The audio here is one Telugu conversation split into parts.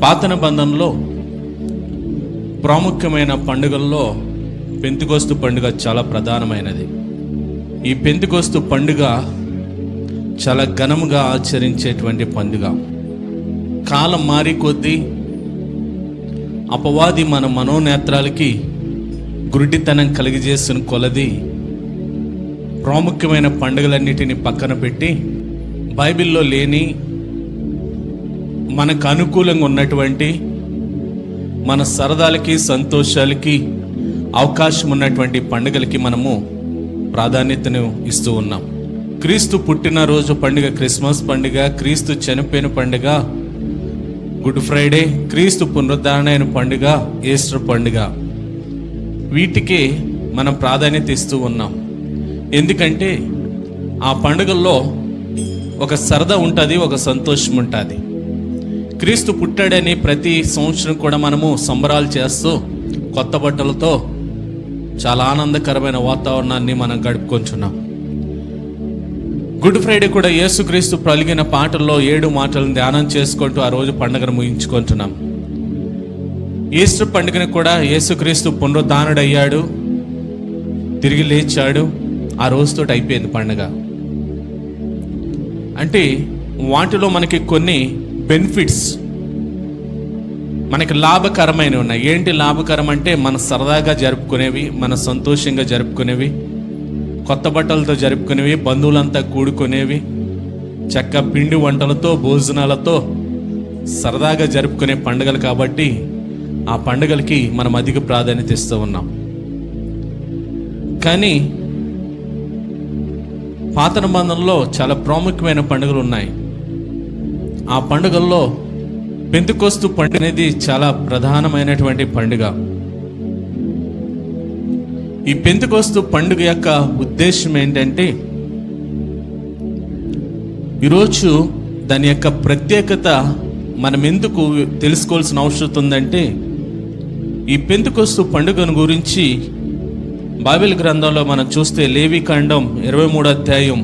పాత నిబంధనలో ప్రాముఖ్యమైన పండుగల్లో పెంతెకొస్తు పండుగ చాలా ప్రధానమైనది. ఈ పెంతెకొస్తు పండుగ చాలా ఘనముగా ఆచరించేటువంటి పండుగ. కాలం మారి కొద్దీ అపవాది మన మనోనేత్రాలకి గురుడితనం కలిగజేసిన కొలది ప్రాముఖ్యమైన పండుగలన్నిటిని పక్కన పెట్టి బైబిల్లో లేని మనకు అనుకూలంగా ఉన్నటువంటి మన సరదాలకి సంతోషాలకి అవకాశం ఉన్నటువంటి పండుగలకి మనము ప్రాధాన్యతను ఇస్తూ ఉన్నాం. క్రీస్తు పుట్టినరోజు పండుగ క్రిస్మస్ పండుగ, క్రీస్తు చనిపోయిన పండుగ గుడ్ ఫ్రైడే, క్రీస్తు పునరుద్ధారణ పండుగ ఈస్టర్ పండుగ, వీటికి మనం ప్రాధాన్యత ఇస్తూ ఉన్నాం. ఎందుకంటే ఆ పండుగల్లో ఒక సరదా ఉంటుంది, ఒక సంతోషం ఉంటుంది. క్రీస్తు పుట్టాడని ప్రతి సంవత్సరం కూడా మనము సంబరాలు చేస్తూ కొత్త బట్టలతో చాలా ఆనందకరమైన వాతావరణాన్ని మనం గడుపుకుంటున్నాం. గుడ్ ఫ్రైడే కూడా యేసుక్రీస్తు పలికిన పాటల్లో 7 మాటలను ధ్యానం చేసుకుంటూ ఆ రోజు పండుగను ముగించుకుంటున్నాం. ఈస్టర్ పండుగను కూడా యేసుక్రీస్తు పునరుద్ధానుడయ్యాడు, తిరిగి లేచాడు, ఆ రోజుతో అయిపోయింది పండుగ. అంటే వాటిలో మనకి కొన్ని బెనిఫిట్స్, మనకి లాభకరమైనవి ఉన్నాయి. ఏంటి లాభకరం అంటే మన సరదాగా జరుపుకునేవి, మన సంతోషంగా జరుపుకునేవి, కొత్త బట్టలతో జరుపుకునేవి, బంధువులంతా కూడుకునేవి, చక్క పిండి వంటలతో భోజనాలతో సరదాగా జరుపుకునే పండుగలు. కాబట్టి ఆ పండుగలకి మనం అధిక ప్రాధాన్యత ఇస్తూ ఉన్నాం. కానీ పాత నిబంధనలో చాలా ప్రాముఖ్యమైన పండుగలు ఉన్నాయి. ఆ పండుగల్లో పెంతెకొస్తు పండుగ అనేది చాలా ప్రధానమైనటువంటి పండుగ. ఈ పెంతెకొస్తు పండుగ యొక్క ఉద్దేశం ఏంటంటే, ఈరోజు దాని యొక్క ప్రత్యేకత మనం ఎందుకు తెలుసుకోవాల్సిన అవసరం ఉందంటే, ఈ పెంతెకొస్తు పండుగను గురించి బైబిల్ గ్రంథంలో మనం చూస్తే లేవీకాండం 23వ అధ్యాయం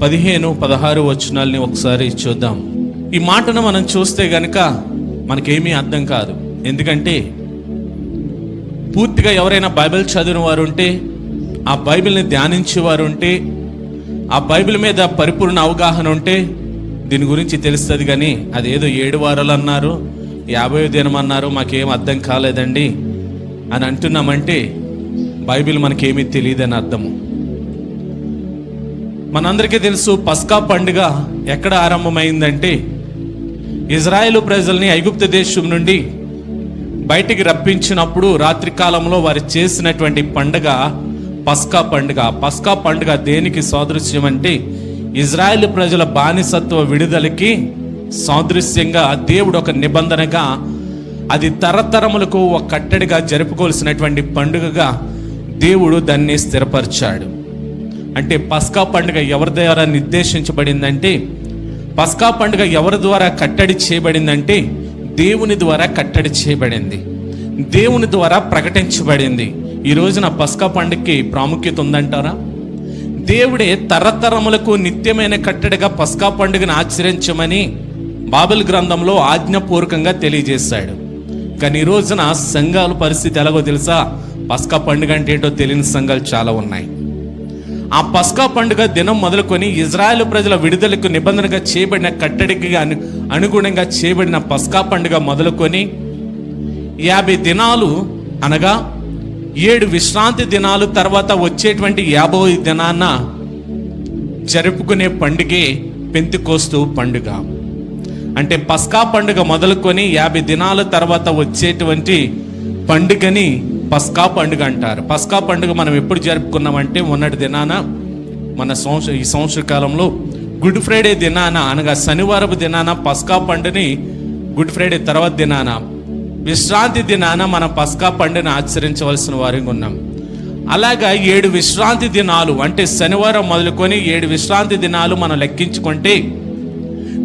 15-16 వచనాల్ని ఒకసారి చూద్దాం. ఈ మాటను మనం చూస్తే గనక మనకేమీ అర్థం కాదు. ఎందుకంటే పూర్తిగా ఎవరైనా బైబిల్ చదివిన వారు ఉంటే, ఆ బైబిల్ని ధ్యానించేవారు ఉంటే, ఆ బైబిల్ మీద పరిపూర్ణ అవగాహన ఉంటే దీని గురించి తెలుస్తుంది. కానీ అదేదో 7 వారాలు అన్నారు, 50వ దినం అన్నారు, మాకేం అర్థం కాలేదండి అని అంటున్నామంటే బైబిల్ మనకేమీ తెలియదని అర్థము. మనందరికీ తెలుసు పస్కా పండుగ ఎక్కడ ఆరంభమైందంటే, ఇజ్రాయేలు ప్రజల్ని ఐగుప్తు దేశం నుండి బయటికి రప్పించినప్పుడు రాత్రి కాలంలో వారు చేసినటువంటి పండుగ పస్కా పండుగ. పస్కా పండుగ దేనికి సాదృశ్యం అంటే, ఇజ్రాయేలు ప్రజల బానిసత్వ విడుదలకి సాదృశ్యంగా దేవుడు ఒక నిబంధనగా, అది తరతరములకు ఒక కట్టడిగా జరుపుకోవాల్సినటువంటి పండుగగా దేవుడు దాన్ని స్థిరపరిచాడు. అంటే పస్కా పండుగ ఎవరి ద్వారా నిర్దేశించబడిందంటే, పస్కా పండుగ ఎవరి ద్వారా కట్టడి చేయబడిందంటే దేవుని ద్వారా కట్టడి చేయబడింది, దేవుని ద్వారా ప్రకటించబడింది. ఈ రోజున పస్కా పండుగకి ప్రాముఖ్యత ఉందంటారా? దేవుడే తరతరములకు నిత్యమైన కట్టడిగా పస్కా పండుగను ఆచరించమని బైబిల్ గ్రంథంలో ఆజ్ఞాపూర్వకంగా తెలియజేశాడు. కానీ ఈ రోజున సంఘాల పరిస్థితి ఎలాగో తెలుసా? పస్కా పండుగ అంటే ఏంటో తెలియని సంఘాలు చాలా ఉన్నాయి. ఆ పస్కా పండుగ దినం మొదలుకొని ఇజ్రాయేలు ప్రజల విడుదలకు నిబంధనగా చేయబడిన కట్టడికి అనుగుణంగా చేయబడిన పస్కా పండుగ మొదలుకొని 50 దినాలు అనగా 7 విశ్రాంతి దినాలు తర్వాత వచ్చేటువంటి 50వ దినాన జరుపుకునే పండుగే పెంతెకొస్తు పండుగ. అంటే పస్కా పండుగ మొదలుకొని 50 దినాల తర్వాత వచ్చేటువంటి పండుగని పస్కా పండుగ అంటారు. పస్కా పండుగ మనం ఎప్పుడు జరుపుకున్నామంటే, మొన్నటి దినాన ఈ సంవత్సర కాలంలో గుడ్ ఫ్రైడే దినాన అనగా శనివారపు దినాన పస్కా పండుగని, గుడ్ ఫ్రైడే తర్వాత దినాన విశ్రాంతి దినాన మనం పస్కా పండుగని ఆచరించవలసిన వారిగా ఉన్నాం. అలాగా 7 విశ్రాంతి దినాలు అంటే శనివారం మొదలుకొని 7 విశ్రాంతి దినాలు మనం లెక్కించుకుంటే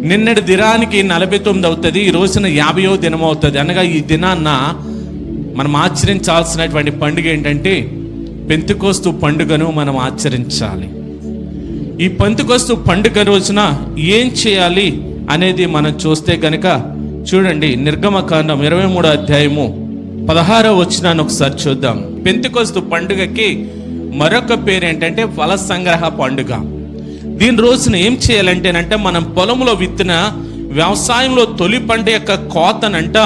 నిన్నటి దినానికి 49 అవుతుంది, ఈ రోజున 50వ దినం అవుతుంది. అనగా ఈ దినాన్న మనం ఆచరించాల్సినటువంటి పండుగ ఏంటంటే పెంతెకొస్తు పండుగను మనం ఆచరించాలి. ఈ పెంతెకొస్తు పండుగ రోజున ఏం చేయాలి అనేది మనం చూస్తే కనుక చూడండి, నిర్గమకాండం 23వ అధ్యాయము 16వ వచనాన్ని ఒకసారి చూద్దాం. పెంతెకొస్తు పండుగకి మరొక పేరు ఏంటంటే ఫల సంగ్రహ పండుగ. దీని రోజున ఏం చేయాలంటేనంటే, మనం పొలంలో విత్తిన వ్యవసాయంలో తొలి పంట యొక్క కోతనంట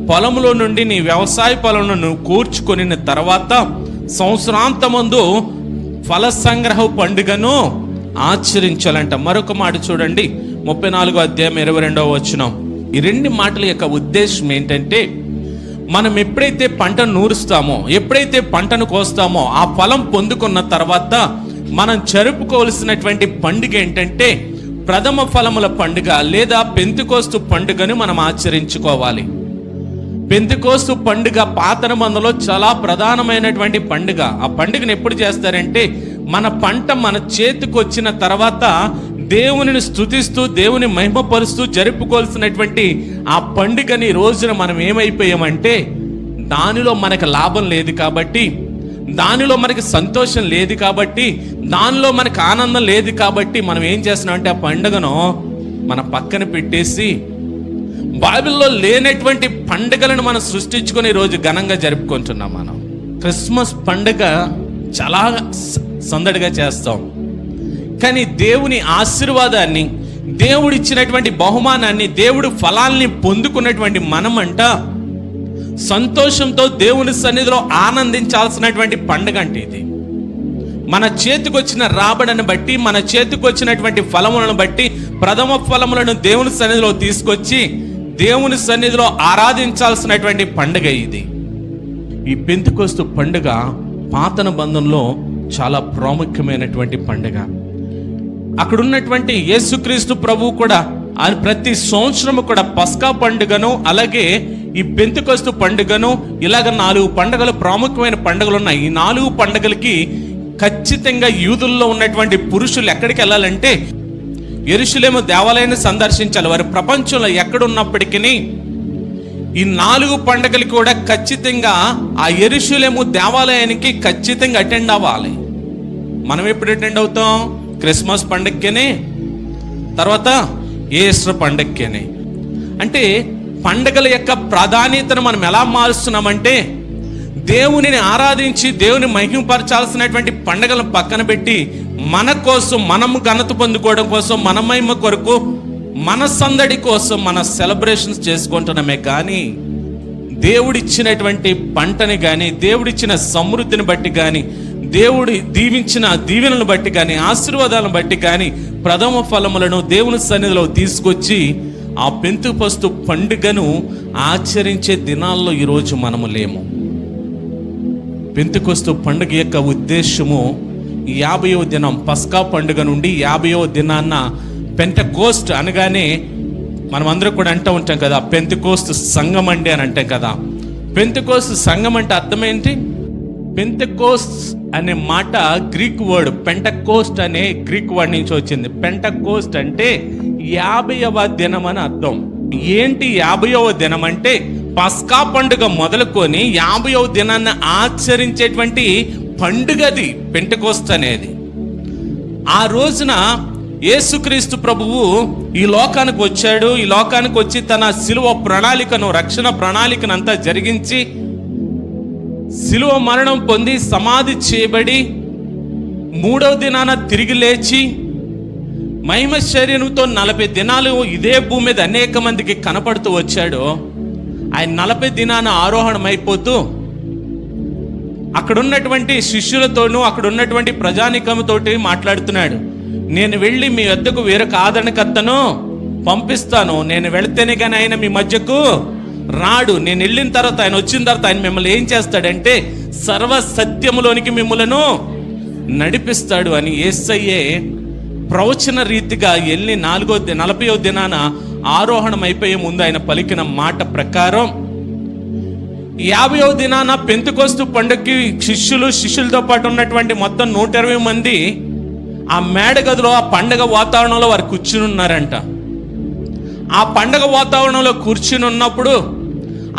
పొలంలో నుండి నీ వ్యవసాయ పొలంలో నువ్వు కూర్చుకొని తర్వాత సంవత్సరాంతమందు ఫల సంగ్రహ పండుగను ఆచరించాలంట. మరొక మాట చూడండి, 34వ అధ్యాయం 22వ వచనం. ఈ రెండు మాటల యొక్క ఉద్దేశం ఏంటంటే, మనం ఎప్పుడైతే పంటను నూరుస్తామో, ఎప్పుడైతే పంటను కోస్తామో, ఆ ఫలం పొందుకున్న తర్వాత మనం జరుపుకోవాల్సినటువంటి పండుగ ఏంటంటే ప్రథమ ఫలముల పండుగ లేదా పెంతెకొస్తు పండుగను మనం ఆచరించుకోవాలి. పెంతెకొస్తు పండుగ పాత నిబంధనలో చాలా ప్రధానమైనటువంటి పండుగ. ఆ పండుగను ఎప్పుడు చేస్తారంటే, మన పంట మన చేతికి వచ్చిన తర్వాత దేవునిని స్తుతిస్తూ దేవుని మహిమపరుస్తూ జరుపుకోవాల్సినటువంటి ఆ పండుగని రోజున మనం ఏమైపోయామంటే, దానిలో మనకు లాభం లేదు కాబట్టి, దానిలో మనకి సంతోషం లేదు కాబట్టి, దానిలో మనకు ఆనందం లేదు కాబట్టి మనం ఏం చేస్తున్నామంటే ఆ పండుగను మన పక్కన పెట్టేసి బైబిల్లో లేనటువంటి పండుగలను మనం సృష్టించుకొని ఈరోజు ఘనంగా జరుపుకుంటున్నాం. మనం క్రిస్మస్ పండుగ చాలా సందడిగా చేస్తాం, కానీ దేవుని ఆశీర్వాదాన్ని, దేవుడిచ్చినటువంటి బహుమానాన్ని, దేవుడు ఫలాల్ని పొందుకున్నటువంటి మనమంట సంతోషంతో దేవుని సన్నిధిలో ఆనందించాల్సినటువంటి పండుగ అంటే ఇది. మన చేతికి వచ్చిన రాబడిని బట్టి, మన చేతికి వచ్చినటువంటి ఫలములను బట్టి ప్రథమ ఫలములను దేవుని సన్నిధిలో తీసుకొచ్చి దేవుని సన్నిధిలో ఆరాధించాల్సినటువంటి పండుగ ఇది. ఈ పెంతెకొస్తు పండుగ పాత నిబంధనలో చాలా ప్రాముఖ్యమైనటువంటి పండుగ. అక్కడ ఉన్నటువంటి యేసుక్రీస్తు ప్రభువు కూడా ఆయన ప్రతి సంవత్సరము కూడా పస్కా పండుగను, అలాగే ఈ పెంతెకొస్తు పండుగను, ఇలాగ 4 పండుగలు ప్రాముఖ్యమైన పండుగలు ఉన్నాయి. ఈ 4 పండుగలకి ఖచ్చితంగా యూదుల్లో ఉన్నటువంటి పురుషులు ఎక్కడికి వెళ్ళాలంటే యెరూషలేము దేవాలయాన్ని సందర్శించాలి. వారి ప్రపంచంలో ఎక్కడున్నప్పటికీ ఈ 4 పండుగలు కూడా ఖచ్చితంగా ఆ యెరూషలేము దేవాలయానికి ఖచ్చితంగా అటెండ్ అవ్వాలి. మనం ఎప్పుడు అటెండ్ అవుతాం? క్రిస్మస్ పండుగకేనే, తర్వాత ఈస్టర్ పండుగకేనే. అంటే పండుగల యొక్క ప్రాధాన్యతను మనం ఎలా మారుస్తున్నామంటే, దేవునిని ఆరాధించి దేవుని మహిమపరచాల్సినటువంటి పండుగలను పక్కన పెట్టి మన కోసం, మనము ఘనత పొందుకోవడం కోసం, మన మహిమ కొరకు, మన సందడి కోసం మన సెలబ్రేషన్స్ చేసుకుంటున్నామే. కానీ దేవుడిచ్చినటువంటి పంటని కానీ, దేవుడిచ్చిన సమృద్ధిని బట్టి కానీ, దేవుడి దీవించిన దీవెనలను బట్టి కానీ, ఆశీర్వాదాలను బట్టి కానీ ప్రథమ ఫలములను దేవుని సన్నిధిలో తీసుకొచ్చి ఆ పెంతెకొస్తు పండుగను ఆచరించే దినాల్లో ఈరోజు మనము లేము. పెంతెకొస్తు పండుగ యొక్క ఉద్దేశము 50వ దినం పస్కా పండుగ నుండి 50వ దినాన్న పెంటెకోస్ట్ అనగానే మనం అందరూ కూడా అంటూ ఉంటాం కదా, పెంతెకోస్తు సంఘం అండి అని అంటాం కదా. పెంతెకోస్తు సంఘం అంటే అర్థం ఏంటి? పెంతెకోస్ట్ అనే మాట గ్రీక్ వర్డ్, పెంటెకోస్ట్ అనే గ్రీక్ వర్డ్ నుంచి వచ్చింది. పెంటెకోస్ట్ అంటే 50వ దినం అని అర్థం. ఏంటి 50వ దినం అంటే? పస్కా పండుగ మొదలుకొని 50వ దినాన్ని ఆచరించేటువంటి పండుగది పెంటెకోస్ట్ అనేది. ఆ రోజున యేసుక్రీస్తు ప్రభువు ఈ లోకానికి వచ్చాడు. ఈ లోకానికి వచ్చి తన శిలువ ప్రణాళికను, రక్షణ ప్రణాళికను అంతా జరిగించి శిలువ మరణం పొంది సమాధి చేయబడి 3వ దినాన తిరిగి లేచి మహిమ శరీరంతో 40 దినాలు ఇదే భూమి మీద అనేక మందికి కనపడుతూ వచ్చాడు. ఆయన 40 దినాన ఆరోహణం అయిపోతూ అక్కడ ఉన్నటువంటి శిష్యులతోనూ అక్కడ ఉన్నటువంటి ప్రజానికంతోటి మాట్లాడుతున్నాడు. నేను వెళ్ళి మీ వద్దకు వేరొక ఆదరణకర్తను పంపిస్తాను, నేను వెళితేనే కానీ ఆయన మీ మధ్యకు రాడు. నేను వెళ్ళిన తర్వాత, ఆయన వచ్చిన తర్వాత ఆయన మిమ్మల్ని ఏం చేస్తాడంటే సర్వ సత్యములోనికి మిమ్మలను నడిపిస్తాడు అని యేసయ్యే ప్రవచన రీతిగా వెళ్ళి 40వ దినాన ఆరోహణం అయిపోయే ముందు ఆయన పలికిన మాట ప్రకారం 50వ దినాన పెంతెకొస్తు పండుగకి శిష్యులతో పాటు ఉన్నటువంటి మొత్తం 120 మంది ఆ మేడ గదిలో, ఆ పండగ వాతావరణంలో వారు కూర్చుని ఉన్నారంట. ఆ పండగ వాతావరణంలో కూర్చుని ఉన్నప్పుడు,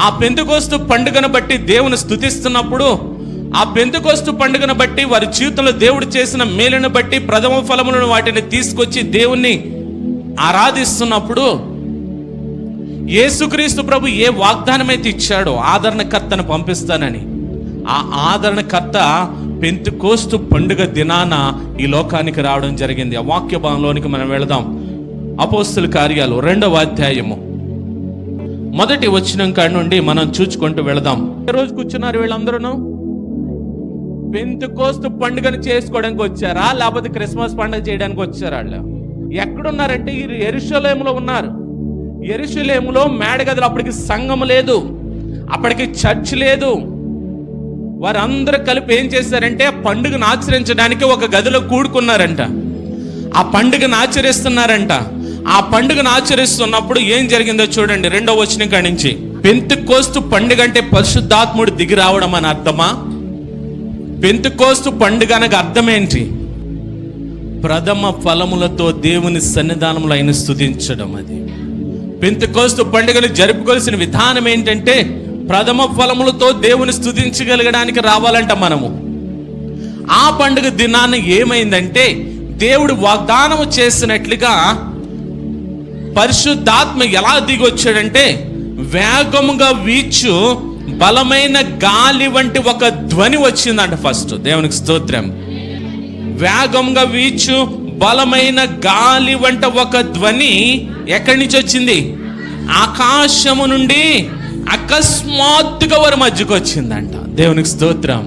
ఆ పెంతెకొస్తు పండుగను బట్టి దేవుని స్తుతిస్తున్నప్పుడు, ఆ పెంతెకొస్తు పండుగను బట్టి వారి జీవితంలో దేవుడు చేసిన మేలును బట్టి ప్రథమ ఫలములను వాటిని తీసుకొచ్చి దేవుణ్ణి ఆరాధిస్తున్నప్పుడు యేసుక్రీస్తు ప్రభు ఏ వాగ్దానం అయితే ఇచ్చాడో ఆదరణకర్తను పంపిస్తానని, ఆ ఆదరణకర్త పెంతెకోస్తు పండుగ దినాన ఈ లోకానికి రావడం జరిగింది. ఆ వాక్య భాగంలోనికి మనం వెళదాం. అపోస్తలుల కార్యాలు 2వ అధ్యాయము 1వ వచనం కాడి నుండి మనం చూచుకుంటూ వెళదాం. ఏ రోజు కూర్చున్నారు వీళ్ళందరూ? పెంతెకోస్తు పండుగను చేసుకోవడానికి వచ్చారా, లేకపోతే క్రిస్మస్ పండుగ చేయడానికి వచ్చారా? వాళ్ళు ఎక్కడున్నారంటే యెరూషలేములో ఉన్నారు. యెరూషలేములో మేడగదిలో అప్పటికి సంఘం లేదు, అప్పటికి చర్చ్ లేదు. వారందరూ కలిపి ఏం చేశారంటే పండుగను ఆచరించడానికి ఒక గదిలో కూడుకున్నారంట. ఆ పండుగను ఆచరిస్తున్నారంట. ఆ పండుగను ఆచరిస్తున్నప్పుడు ఏం జరిగిందో చూడండి. 2వ వచనం కాడి నుంచి. పెంతెకోస్తు పండుగ అంటే పరిశుద్ధాత్ముడు దిగి రావడం అని అర్థమా? పెంతెకోస్తు పండుగ అనగా అర్థం ఏంటి? ప్రథమ ఫలములతో దేవుని సన్నిధానంలో ఆయన స్తుతించడం. అది పెంతెకోస్తు పండుగను జరుపుకోవాల్సిన విధానం ఏంటంటే ప్రథమ ఫలములతో దేవుని స్తుతించగలగడానికి రావాలంట మనము. ఆ పండుగ దినాన ఏమైందంటే దేవుడు వాగ్దానం చేసినట్లుగా పరిశుద్ధాత్మ ఎలా దిగొచ్చాడంటే వేగముగా వీచు బలమైన గాలి వంటి ఒక ధ్వని వచ్చిందంట. ఫస్ట్ దేవునికి స్తోత్రం. వేగంగా వీచు బలమైన గాలి వంట ఒక ధ్వని ఎక్కడి నుంచి వచ్చింది? ఆకాశము నుండి అకస్మాత్తుగా వారి మధ్యకు వచ్చిందంట. దేవునికి స్తోత్రం.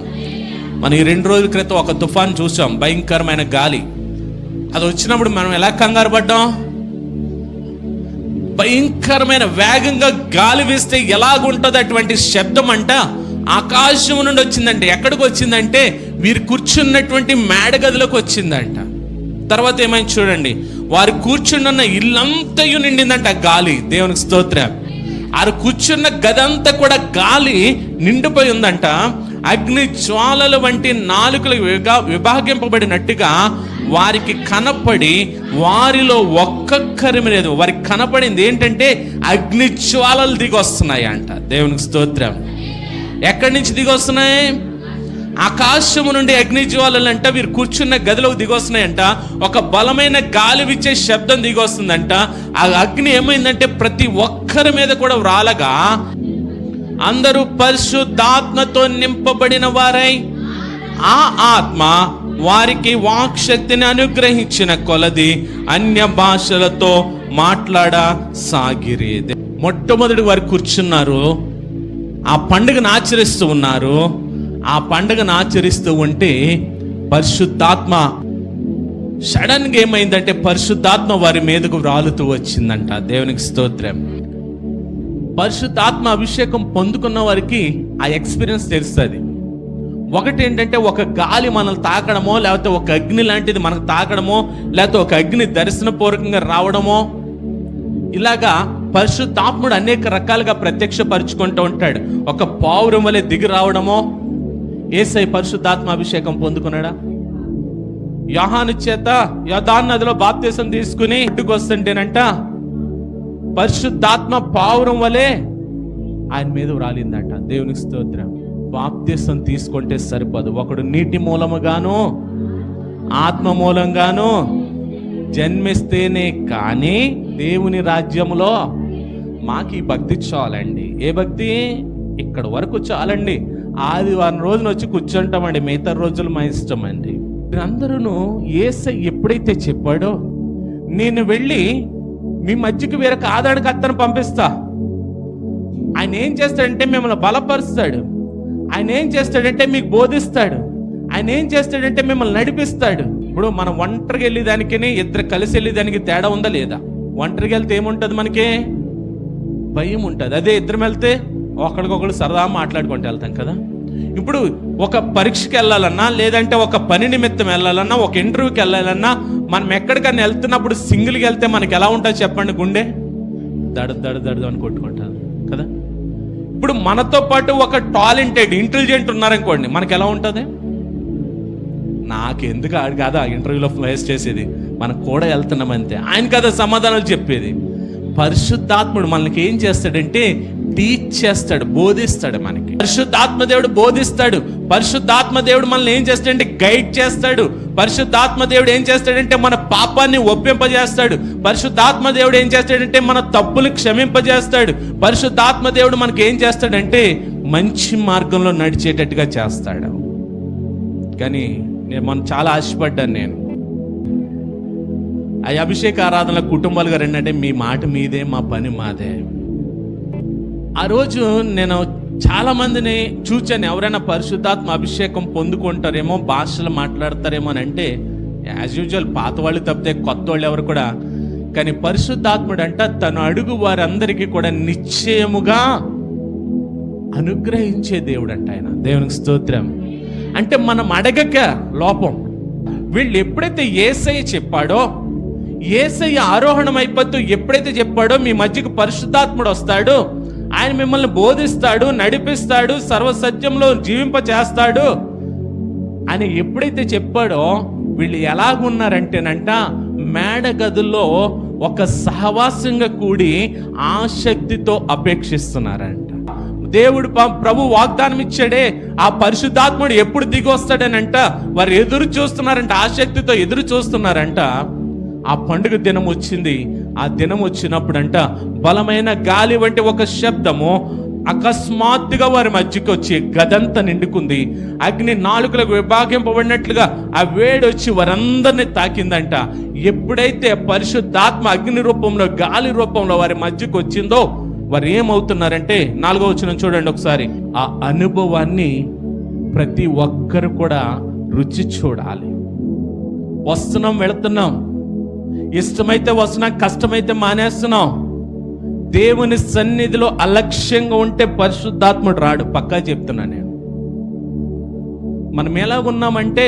మనం ఈ 2 రోజుల క్రితం ఒక తుఫాన్ చూసాం, భయంకరమైన గాలి. అది వచ్చినప్పుడు మనం ఎలా కంగారు పడ్డాం? భయంకరమైన వేగంగా గాలి వీస్తే ఎలాగుంటుంది అటువంటి శబ్దం అంట ఆకాశం నుండి వచ్చిందంటే ఎక్కడికి వచ్చిందంటే వీరు కూర్చున్నటువంటి మేడగదిలోకి వచ్చిందంట. తర్వాత ఏమైంది చూడండి, వారు కూర్చున్న ఇల్లంతయు నిండిందంట గాలి. దేవునికి స్తోత్రం. వారు కూర్చున్న గదంతా కూడా గాలి నిండిపోయి ఉందంట. అగ్ని జ్వాలల వంటి నాలుకలు విభాగింపబడినట్టుగా వారికి కనపడి వారిలో ఒక్కొక్కరి మీద వారికి కనపడింది ఏంటంటే అగ్ని జ్వాలలు దిగి వస్తున్నాయి అంట. దేవునికి స్తోత్రం. ఎక్కడి నుంచి దిగి వస్తున్నాయి? ఆకాశము నుండి అగ్ని జ్వాలలు అంట వీరు కూర్చున్న గదిలోకి దిగొస్తున్నాయంట. ఒక బలమైన గాలి విచ్చే శబ్దం దిగొస్తుందంట. ఆ అగ్ని ఏమైందంటే ప్రతి ఒక్కరి మీద కూడా రాలగా అందరూ పరిశుద్ధాత్మతో నింపబడిన వారై ఆ ఆత్మ వారికి వాక్శక్తిని అనుగ్రహించిన కొలది అన్య భాషలతో మాట్లాడసాగిరి. మొట్టమొదటి వారు కూర్చున్నారు, ఆ పండుగను ఆచరిస్తూ ఉన్నారు. ఆ పండుగను ఆచరిస్తూ ఉంటే పరిశుద్ధాత్మ సడన్ గా ఏమైందంటే పరిశుద్ధాత్మ వారి మీదకు రాలుతూ వచ్చిందంట. దేవునికి స్తోత్రం. పరిశుద్ధాత్మ అభిషేకం పొందుకున్న వారికి ఆ ఎక్స్పీరియన్స్ తెలుస్తుంది. ఒకటి ఏంటంటే ఒక గాలి మనల్ని తాకడమో, లేకపోతే ఒక అగ్ని లాంటిది మనకు తాకడమో, లేకపోతే ఒక అగ్ని దర్శనపూర్వకంగా రావడమో, ఇలాగా పరిశుద్ధాత్ముడు అనేక రకాలుగా ప్రత్యక్షపరుచుకుంటూ ఉంటాడు. ఒక పావురం వలె దిగి రావడమో. యేసయ్య పరిశుద్ధాత్మ అభిషేకం పొందుకున్నాడా? యోహాను చేత యోర్దాను నదిలో బాప్తిసం తీసుకుని ఇంటికి వస్తుంటేనంట పరిశుద్ధాత్మ పావురం వలె ఆయన మీద రాలిందంట. దేవునికి స్తోత్రం. బాప్తిసం తీసుకుంటే సరిపోదు. ఒకడు నీటి మూలముగాను ఆత్మ మూలంగాను జన్మిస్తేనే కానీ దేవుని రాజ్యములో మాకు ఈ భక్తి చాలండి. ఏ భక్తి? ఇక్కడ వరకు చాలండి. ఆదివారం రోజున వచ్చి కూర్చుంటామండి, మిగతా రోజులు మా ఇష్టం అండి. మీరందరూ యేసయ్య ఎప్పుడైతే చెప్పాడో నేను వెళ్ళి మీ మధ్యకి వేరొక ఆదరణకర్తను పంపిస్తా, ఆయన ఏం చేస్తాడంటే మిమ్మల్ని బలపరుస్తాడు, ఆయన ఏం చేస్తాడంటే మీకు బోధిస్తాడు, ఆయన ఏం చేస్తాడంటే మిమ్మల్ని నడిపిస్తాడు. ఇప్పుడు మనం ఒంటరికి వెళ్ళేదానికి ఇద్దరు కలిసి వెళ్ళేదానికి తేడా ఉందా లేదా? ఒంటరికి వెళ్తే ఏముంటుంది? మనకి భయం ఉంటుంది. అదే ఇద్దరం వెళ్తే ఒకరికొకరు సరదా మాట్లాడుకుంటూ వెళ్తాం కదా. ఇప్పుడు ఒక పరీక్షకి వెళ్ళాలన్నా, లేదంటే ఒక పని నిమిత్తం వెళ్ళాలన్నా, ఒక ఇంటర్వ్యూకి వెళ్ళాలన్నా, మనం ఎక్కడికన్నా వెళ్తున్నప్పుడు సింగిల్కి వెళ్తే మనకి ఎలా ఉంటుంది చెప్పండి? గుండె దడ దడ దడ అని కొట్టుకుంటారు కదా. ఇప్పుడు మనతో పాటు ఒక టాలెంటెడ్ ఇంటెలిజెంట్ ఉన్నారనుకోండి, మనకి ఎలా ఉంటుంది? నాకెందుకు ఆడు కదా ఇంటర్వ్యూలో ఫేస్ చేసేది, మనం కూడా వెళ్తున్నాం అంతే, ఆయన కదా సమాధానాలు చెప్పేది. పరిశుద్ధాత్ముడు మనకి ఏం చేస్తాడంటే టీచ్ చేస్తాడు, బోధిస్తాడు మనకి. పరిశుద్ధాత్మ దేవుడు బోధిస్తాడు. పరిశుద్ధాత్మ దేవుడు మనల్ని ఏం చేస్తాడంటే గైడ్ చేస్తాడు. పరిశుద్ధాత్మ దేవుడు ఏం చేస్తాడంటే మన పాపాన్ని ఒప్పింపజేస్తాడు. పరిశుద్ధాత్మ దేవుడు ఏం చేస్తాడంటే మన తప్పులు క్షమింపజేస్తాడు. పరిశుద్ధాత్మ దేవుడు మనకి ఏం చేస్తాడంటే మంచి మార్గంలో నడిచేటట్టుగా చేస్తాడు. కానీ మనం చాలా ఆశపడ్డాను. నేను ఆ అభిషేక ఆరాధనల కుటుంబాలుగా రెండంటే మీ మాట మీదే, మా పని మాదే. ఆ రోజు నేను చాలా మందిని చూచాను. ఎవరైనా పరిశుద్ధాత్మ అభిషేకం పొందుకుంటారేమో, భాషలు మాట్లాడతారేమో అని అంటే యాజ్ యూజువల్ పాత వాళ్ళు తప్పితే కొత్త వాళ్ళు ఎవరు కూడా. కానీ పరిశుద్ధాత్ముడు అంట తను అడుగు వారందరికీ కూడా నిశ్చయముగా అనుగ్రహించే దేవుడు అంట ఆయన. దేవునికి స్తోత్రం. అంటే మనం అడగక లోపం. వీళ్ళు ఎప్పుడైతే యేసయ్య చెప్పాడో, యేసయ్య ఆరోహణం అయిపోతూ ఎప్పుడైతే చెప్పాడో మీ మధ్యకు పరిశుద్ధాత్ముడు వస్తాడు, ఆయన మిమ్మల్ని బోధిస్తాడు, నడిపిస్తాడు, సర్వసత్యంలో జీవింప చేస్తాడు అని ఎప్పుడైతే చెప్పాడో వీళ్ళు ఎలాగున్నారంటేనంట మేడ గదుల్లో ఒక సహవాసంగా కూడి ఆసక్తితో అపేక్షిస్తున్నారంట. దేవుడు ప్రభు వాగ్దానం ఇచ్చాడే ఆ పరిశుద్ధాత్ముడు ఎప్పుడు దిగి వస్తాడనంట వారు ఎదురు చూస్తున్నారంట, ఆసక్తితో ఎదురు చూస్తున్నారంట. ఆ పండుగ దినం వచ్చింది. ఆ దినం వచ్చినప్పుడంట బలమైన గాలి వంటి ఒక శబ్దము అకస్మాత్తుగా వారి మధ్యకి వచ్చి గదంతా నిండుకుంది. అగ్ని నాలుకలకు విభాగింపబడినట్లుగా ఆ వేడి వచ్చి వారందరినీ తాకిందంట. ఎప్పుడైతే పరిశుద్ధాత్మ అగ్ని రూపంలో, గాలి రూపంలో వారి మధ్యకి వచ్చిందో వారు ఏమవుతున్నారంటే 4వ వచనం చూడండి ఒకసారి. ఆ అనుభవాన్ని ప్రతి ఒక్కరు కూడా రుచి చూడాలి. వస్తున్నాం, వెళుతున్నాం, ఇష్టమైతే వస్తున్నాం, కష్టమైతే మానేస్తున్నాం. దేవుని సన్నిధిలో అలక్ష్యంగా ఉంటే పరిశుద్ధాత్ముడు రాడు. పక్కా చెప్తున్నా నేను. మనం ఎలా ఉన్నామంటే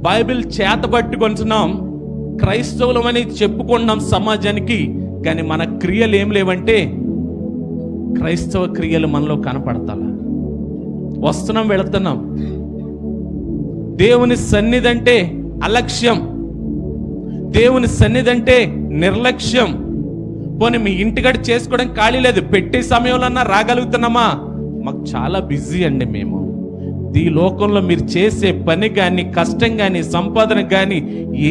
బైబిల్ చేత పట్టుకుంటున్నాం, క్రైస్తవులమని చెప్పుకుంటున్నాం సమాజానికి. కానీ మన క్రియలు ఏం లేవంటే క్రైస్తవ క్రియలు మనలో కనపడతా. వస్తున్నాం, వెళుతున్నాం. దేవుని సన్నిధి అంటే అలక్ష్యం, దేవుని సన్నిధి అంటే నిర్లక్ష్యం. పోనీ మీ ఇంటికాడ చేసుకోవడం ఖాళీ లేదు, పెట్టే సమయంలో రాగలుగుతున్నామా? మాకు చాలా బిజీ అండి. మేము ఈ లోకంలో మీరు చేసే పని కానీ, కష్టం కానీ, సంపాదన కానీ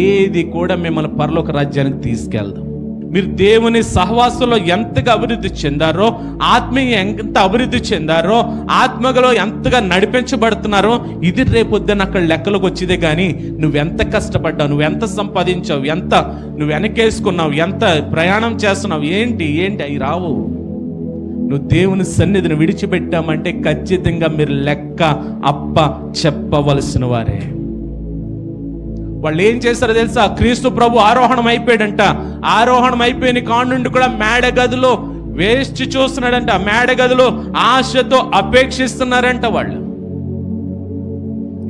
ఏది కూడా మిమ్మల్ని పరలోక రాజ్యానికి తీసుకెళ్దాం. మీరు దేవుని సహవాసంలో ఎంతగా అభివృద్ధి చెందారో, ఆత్మీయ ఎంత అభివృద్ధి చెందారో, ఆత్మలో ఎంతగా నడిపించబడుతున్నారో ఇది రేపొద్దున అక్కడ లెక్కలోకి వచ్చేదే. కానీ నువ్వెంత కష్టపడ్డావు, నువ్వెంత సంపాదించావు, ఎంత నువ్వు వెనకేసుకున్నావు, ఎంత ప్రయాణం చేస్తున్నావు, ఏంటి అవి రావు. నువ్వు దేవుని సన్నిధిని విడిచిపెట్టామంటే ఖచ్చితంగా మీరు లెక్క అప్ప చెప్పవలసిన వారే. వాళ్ళు ఏం చేస్తారో తెలుసా? క్రీస్తు ప్రభు ఆరోహణం అయిపోయాడంట. ఆరోహణం అయిపోయిన కానుండి కూడా మేడ గదిలో వేస్ట్ చూస్తున్నాడంట. మేడ గదిలో ఆశతో అపేక్షిస్తున్నారంట. వాళ్ళు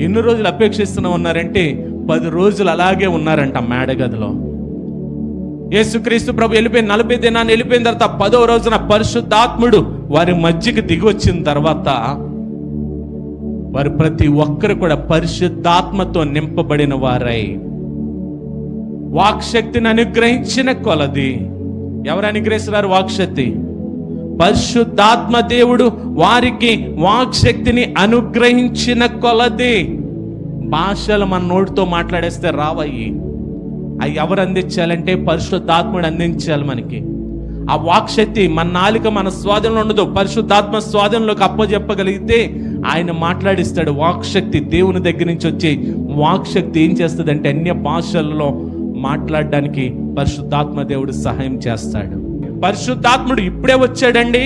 ఎన్ని రోజులు అపేక్షిస్తూనే ఉన్నారంటే 10 రోజులు అలాగే ఉన్నారంట మేడ గదిలో. యేసుక్రీస్తు ప్రభు వెళ్ళిపోయిన 40 దినాన్ని వెళ్ళిపోయిన తర్వాత 10వ రోజున పరిశుద్ధాత్ముడు వారి మధ్యకి దిగి వచ్చిన తర్వాత వారు ప్రతి ఒక్కరు కూడా పరిశుద్ధాత్మతో నింపబడిన వారై వాక్శక్తిని అనుగ్రహించిన కొలది. ఎవరు అనుగ్రహిస్తున్నారు వాక్శక్తి? పరిశుద్ధాత్మ దేవుడు వారికి వాక్శక్తిని అనుగ్రహించిన కొలది. భాషలు మన నోటితో మాట్లాడేస్తే రావయ్యి. అవి ఎవరు అందించాలంటే పరిశుద్ధాత్ముడు అందించాలి మనకి. ఆ వాక్శక్తి మన నాలుక మన స్వాధీనంలో ఉండదు, పరిశుద్ధాత్మ స్వాధీనంలోకి అప్పచెప్పగలిగితే ఆయన మాట్లాడిస్తాడు. వాక్శక్తి దేవుని దగ్గర నుంచి వచ్చే వాక్శక్తి ఏం చేస్తుంది అంటే అన్య భాషల్లో మాట్లాడడానికి పరిశుద్ధాత్మ దేవుడు సహాయం చేస్తాడు. పరిశుద్ధాత్ముడు ఇప్పుడే వచ్చాడండి.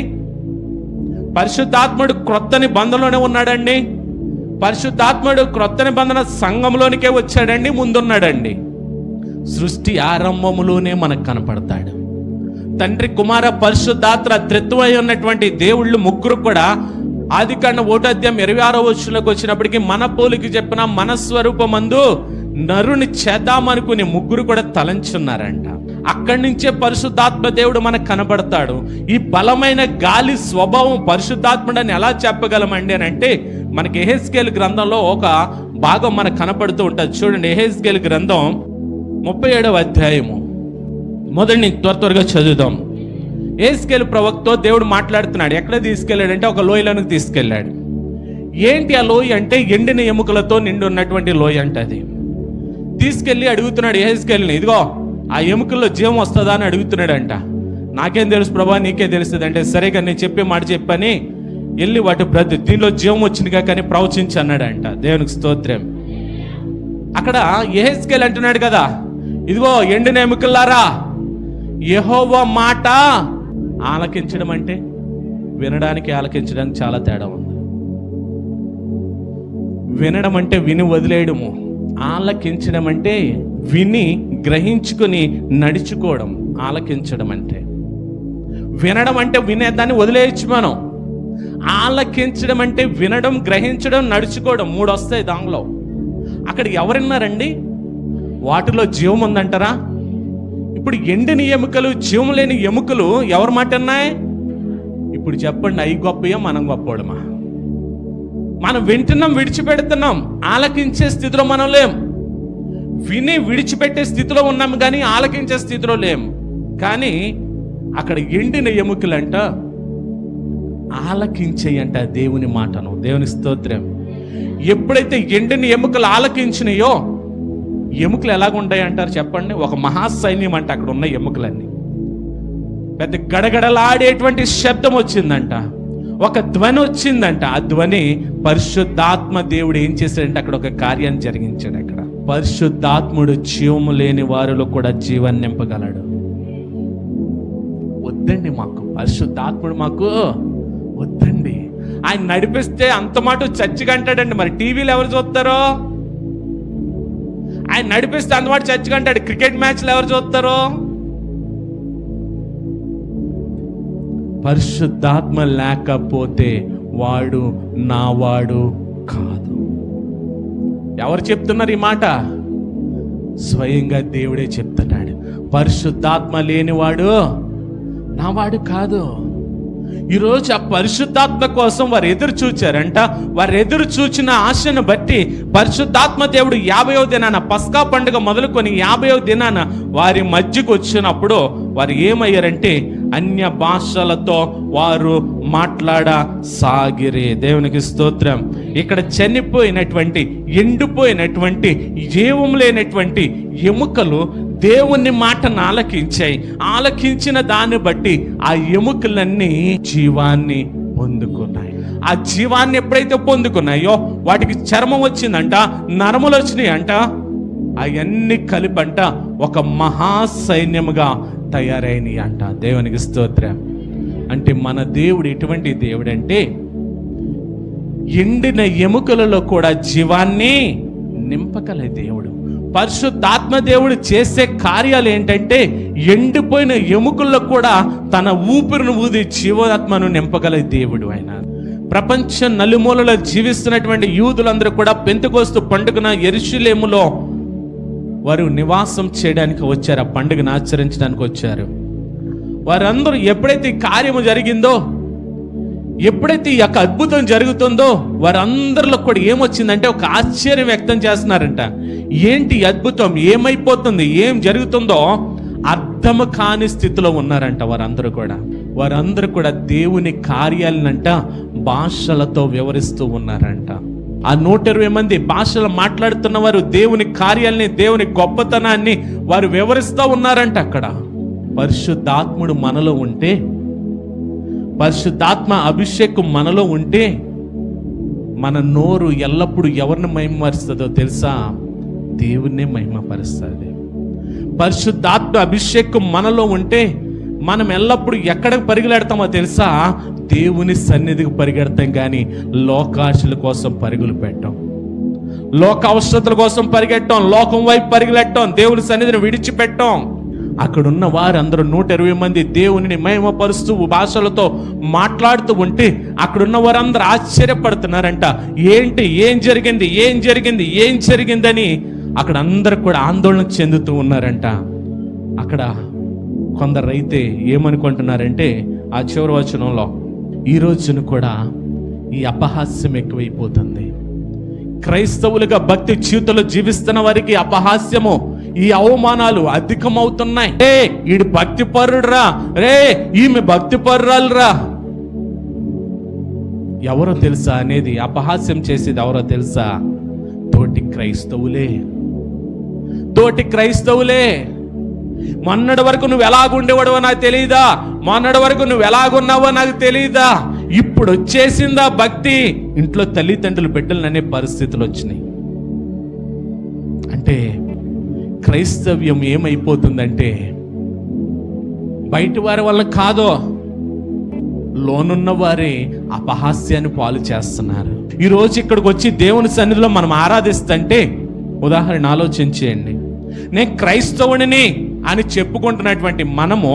పరిశుద్ధాత్ముడు క్రొత్త నిబంధనలోనే ఉన్నాడండి. పరిశుద్ధాత్ముడు క్రొత్త నిబంధన సంఘంలోనికే వచ్చాడండి, ముందున్నాడండి. సృష్టి ఆరంభములోనే మనకు కనపడతాడు. తండ్రి, కుమార, పరిశుద్ధాత్మ త్రిత్వమై ఉన్నటువంటి దేవుళ్ళు ముగ్గురు కూడా ఆదికాండం 1:26 వచనంలోకి వచ్చినప్పటికీ మన పోలికి చెప్పిన మన స్వరూపమందు నరుని చేద్దామనుకుని ముగ్గురు కూడా తలంచున్నారంట. అక్కడి నుంచే పరిశుద్ధాత్మ దేవుడు మనకు కనబడతాడు. ఈ బలమైన గాలి స్వభావం పరిశుద్ధాత్ముడని ఎలా చెప్పగలమండి అని అంటే మనకి యెహెజ్కేలు గ్రంథంలో ఒక భాగం మనకు కనపడుతూ ఉంటుంది. చూడండి, యెహెజ్కేలు గ్రంథం 37వ అధ్యాయము మొదటి త్వరగా చదువుదాం. యెహెజ్కేలు ప్రవక్తతో దేవుడు మాట్లాడుతున్నాడు. ఎక్కడ తీసుకెళ్ళాడంటే ఒక లోయలోనికి తీసుకెళ్ళాడు. ఏంటి ఆ లోయ అంటే ఎండిన ఎముకలతో నిండి ఉన్నటువంటి లోయ అంట. అది తీసుకెళ్ళి అడుగుతున్నాడు యెహెజ్కేలుని, ఇదిగో ఆ ఎముకల్లో జీవం వస్తుందా అని అడుగుతున్నాడంట. నాకేం తెలుసు ప్రభా, నీకే తెలుస్తుంది అంటే, సరేగా నేను చెప్పే మాట చెప్పని వెళ్ళి వాటి దీనిలో జీవం వచ్చిందిగా కానీ ప్రవచించి అన్నాడంట. దేవునికి స్తోత్రం. అక్కడ యెహెజ్కేలు అంటున్నాడు కదా, ఇదిగో ఎండిన ఎముకల్లారా, యెహోవా మాట ఆలకించడం అంటే వినడానికి ఆలకించడానికి చాలా తేడా ఉంది. వినడం అంటే విని వదిలేయడము, ఆలకించడం అంటే విని గ్రహించుకుని నడుచుకోవడం. ఆలకించడం అంటే వినడం అంటే వినేదాన్ని వదిలేయచ్చు మనం. ఆలకించడం అంటే వినడం, గ్రహించడం, నడుచుకోవడం, 3 వస్తాయి దానిలో. అక్కడ ఎవరున్నారండి? వాటిలో జీవం ఉందంటారా? ఇప్పుడు ఎండిన ఎముకలు, జీవం లేని ఎముకలు ఎవరి మాట ఉన్నాయి? ఇప్పుడు చెప్పండి, అవి గొప్పయా మనం గొప్పవడమా? మనం వింటున్నాం, విడిచిపెడుతున్నాం. ఆలకించే స్థితిలో మనం లేం. విని విడిచిపెట్టే స్థితిలో ఉన్నాం కానీ ఆలకించే స్థితిలో లేం. కానీ అక్కడ ఎండిన ఎముకలంట ఆలకించేయంట దేవుని మాటను. దేవుని స్తోత్రం. ఎప్పుడైతే ఎండిన ఎముకలు ఆలకించినాయో, ఎముకలు ఎలాగుంటాయి అంటారు చెప్పండి? ఒక మహాసైన్యం అంట. అక్కడ ఉన్న ఎముకలన్నీ పెద్ద గడగడలాడేటువంటి శబ్దం వచ్చిందంట, ఒక ధ్వని వచ్చిందంట. ఆ ధ్వని పరిశుద్ధాత్మ దేవుడు ఏం చేశాడంటే అక్కడ ఒక కార్యాన్ని జరిగించాడు. అక్కడ పరిశుద్ధాత్ముడు జీవము లేని వారిలో కూడా జీవాన్ని నింపగలడు. వద్దండి మాకు పరిశుద్ధాత్ముడు, మాకు వద్దండి. ఆయన నడిపిస్తే అంత మాట చర్చికి అంటాడండి. మరి టీవీలో ఎవరు చూస్తారో? ఆయన నడిపిస్తే అంత మాట చర్చికి అంటాడు. క్రికెట్ మ్యాచ్లు ఎవరు చూస్తారో? పరిశుద్ధాత్మ లేకపోతే వాడు నావాడు కాదు. ఎవరు చెప్తున్నారు ఈ మాట? స్వయంగా దేవుడే చెప్తున్నాడు. పరిశుద్ధాత్మ లేనివాడు నావాడు కాదు. ఈరోజు ఆ పరిశుద్ధాత్మ కోసం వారు ఎదురు చూచారంట. వారు ఎదురు చూచిన ఆశను బట్టి పరిశుద్ధాత్మ దేవుడు 50వ దినాన, పస్కా పండుగ మొదలుకొని 50వ దినాన వారి మధ్యకు వచ్చినప్పుడు వారు ఏమయ్యారంటే అన్య భాషలతో వారు మాట్లాడసాగిరే. దేవునికి స్తోత్రం. ఇక్కడ చనిపోయినటువంటి, ఎండిపోయినటువంటి, జీవం లేనటువంటి ఎముకలు దేవుని మాటను ఆలకించాయి. ఆలకించిన దాన్ని బట్టి ఆ ఎముకలన్నీ జీవాన్ని పొందుకున్నాయి. ఆ జీవాన్ని ఎప్పుడైతే పొందుకున్నాయో వాటికి చర్మం వచ్చిందంట, నరములు వచ్చినాయంట. అవన్నీ కలిపంట ఒక మహాసైన్యముగా తయారైనవి అంట. దేవునికి స్తోత్రం. అంటే మన దేవుడు ఎటువంటి దేవుడు అంటే ఎండిన ఎముకలలో కూడా జీవాన్ని నింపగల దేవుడు. పరిశుద్ధాత్మ దేవుడు చేసే కార్యాలు ఏంటంటే ఎండిపోయిన ఎముకల్లో కూడా తన ఊపిరిని ఊది జీవాత్మను నింపగల దేవుడు ఆయన. ప్రపంచం నలుమూలలో జీవిస్తున్నటువంటి యూదులందరూ కూడా పెంతెకోస్తు పండుగన యెరూషలేములో వారు నివాసం చేయడానికి వచ్చారు. ఆ పండుగను ఆచరించడానికి వచ్చారు. వారందరూ ఎప్పుడైతే ఈ కార్యము జరిగిందో, ఎప్పుడైతే ఈ యొక్క అద్భుతం జరుగుతుందో, వారందరిలో కూడా ఏమొచ్చిందంటే ఒక ఆశ్చర్యం వ్యక్తం చేస్తున్నారంట. ఏంటి అద్భుతం, ఏమైపోతుంది, ఏం జరుగుతుందో అర్థము కాని స్థితిలో ఉన్నారంట వారందరూ కూడా దేవుని కార్యాలనంట భాషలతో వివరిస్తూ ఉన్నారంట. ఆ 120 మంది భాషలు మాట్లాడుతున్న వారు దేవుని కార్యాలని, దేవుని గొప్పతనాన్ని వారు వివరిస్తూ ఉన్నారంట. అక్కడ పరిశుద్ధాత్ముడు మనలో ఉంటే, పరిశుద్ధాత్మ అభిషేకం మనలో ఉంటే మన నోరు ఎల్లప్పుడూ ఎవరిని మహిమపరుస్తుందో తెలుసా? దేవుణ్ణి మహిమపరుస్తుంది. పరిశుద్ధాత్మ అభిషేకం మనలో ఉంటే మనం ఎల్లప్పుడూ ఎక్కడికి పరిగెడతామో తెలుసా? దేవుని సన్నిధికి పరిగెడతాం, కానీ లోకాశల కోసం పరుగులు పెట్టాం, లోక అవసరతల కోసం పరిగెట్టాం, లోకం వైపు పరిగెట్టాం, దేవుని సన్నిధిని విడిచిపెట్టాం. అక్కడున్న వారందరూ 120 మంది దేవుని మహిమపరుస్తూ భాషలతో మాట్లాడుతూ ఉంటే అక్కడున్న వారందరూ ఆశ్చర్యపడుతున్నారంట. ఏంటి, ఏం జరిగింది, ఏం జరిగింది, ఏం జరిగిందని అక్కడ అందరూ కూడా ఆందోళన చెందుతూ ఉన్నారంట. అక్కడ కొందరైతే ఏమనుకుంటున్నారంటే ఆ చివరి వచనంలో, ఈ రోజున కూడా ఈ అపహాస్యం ఎక్కువైపోతుంది. క్రైస్తవులుగా భక్తి జీవితంలో జీవిస్తున్న వారికి అపహాస్యము ఈ అవమానాలు అధికమవుతున్నాయి. రే ఈడు భక్తి పరుడురా, రే ఈమె భక్తి పరురాలురా. ఎవరో తెలుసా అనేది, అపహాస్యం చేసేది ఎవరో తెలుసా? తోటి క్రైస్తవులే. మొన్నటి వరకు నువ్వు ఎలాగుండేవాడవో నాకు తెలియదా, మొన్నటి వరకు నువ్వు ఎలాగున్నావో నాకు తెలియదా, ఇప్పుడు వచ్చేసిందా భక్తి. ఇంట్లో తల్లిదండ్రులు బిడ్డలు అనే పరిస్థితులు వచ్చినాయి. అంటే క్రైస్తవ్యం ఏమైపోతుందంటే బయట వారి వల్ల కాదో, లోనున్న వారే అపహాస్యాన్ని పాలు చేస్తున్నారు. ఈరోజు ఇక్కడికి వచ్చి దేవుని సన్నిధిలో మనం ఆరాధిస్తుంటే, ఉదాహరణ ఆలోచించేయండి, నేను క్రైస్తవుడిని అని చెప్పుకుంటున్నటువంటి మనము,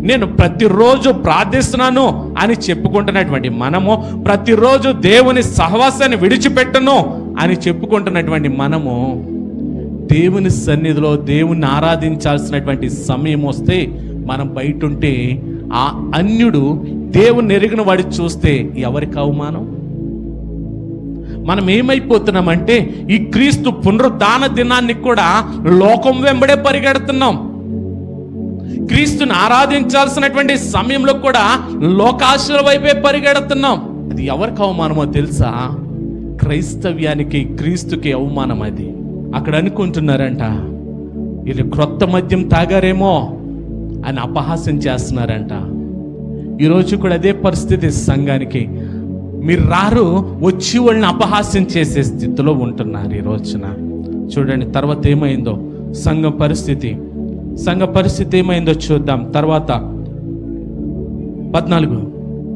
నేను ప్రతిరోజు ప్రార్థిస్తున్నాను అని చెప్పుకుంటున్నటువంటి మనము, ప్రతిరోజు దేవుని సహవాసాన్ని విడిచిపెట్టను అని చెప్పుకుంటున్నటువంటి మనము, దేవుని సన్నిధిలో దేవుణ్ణి ఆరాధించాల్సినటువంటి సమయం వస్తే మనం బయట ఉంటే ఆ అన్యుడు దేవుని ఎరిగిన వాడి చూస్తే ఎవరికి అవమానం? మనం ఏమైపోతున్నామంటే ఈ క్రీస్తు పునరుద్ధాన దినాన్ని కూడా లోకం వెంబడే పరిగెడుతున్నాం. క్రీస్తుని ఆరాధించాల్సినటువంటి సమయంలో కూడా లోకాశల వైపే పరిగెడుతున్నాం. అది ఎవరికి అవమానమో తెలుసా? క్రైస్తవ్యానికి, క్రీస్తుకి అవమానం అది. అక్కడ అనుకుంటున్నారంట, వీళ్ళు క్రొత్త మద్యం తాగారేమో అని అపహాస్యం చేస్తున్నారంట. ఈరోజు కూడా అదే పరిస్థితి సంఘానికి. మీరు రారు, వచ్చి వాళ్ళని అపహాస్యం చేసే స్థితిలో ఉంటున్నారు ఈ రోజున. చూడండి తర్వాత ఏమైందో సంఘ పరిస్థితి ఏమైందో చూద్దాం. తర్వాత 14,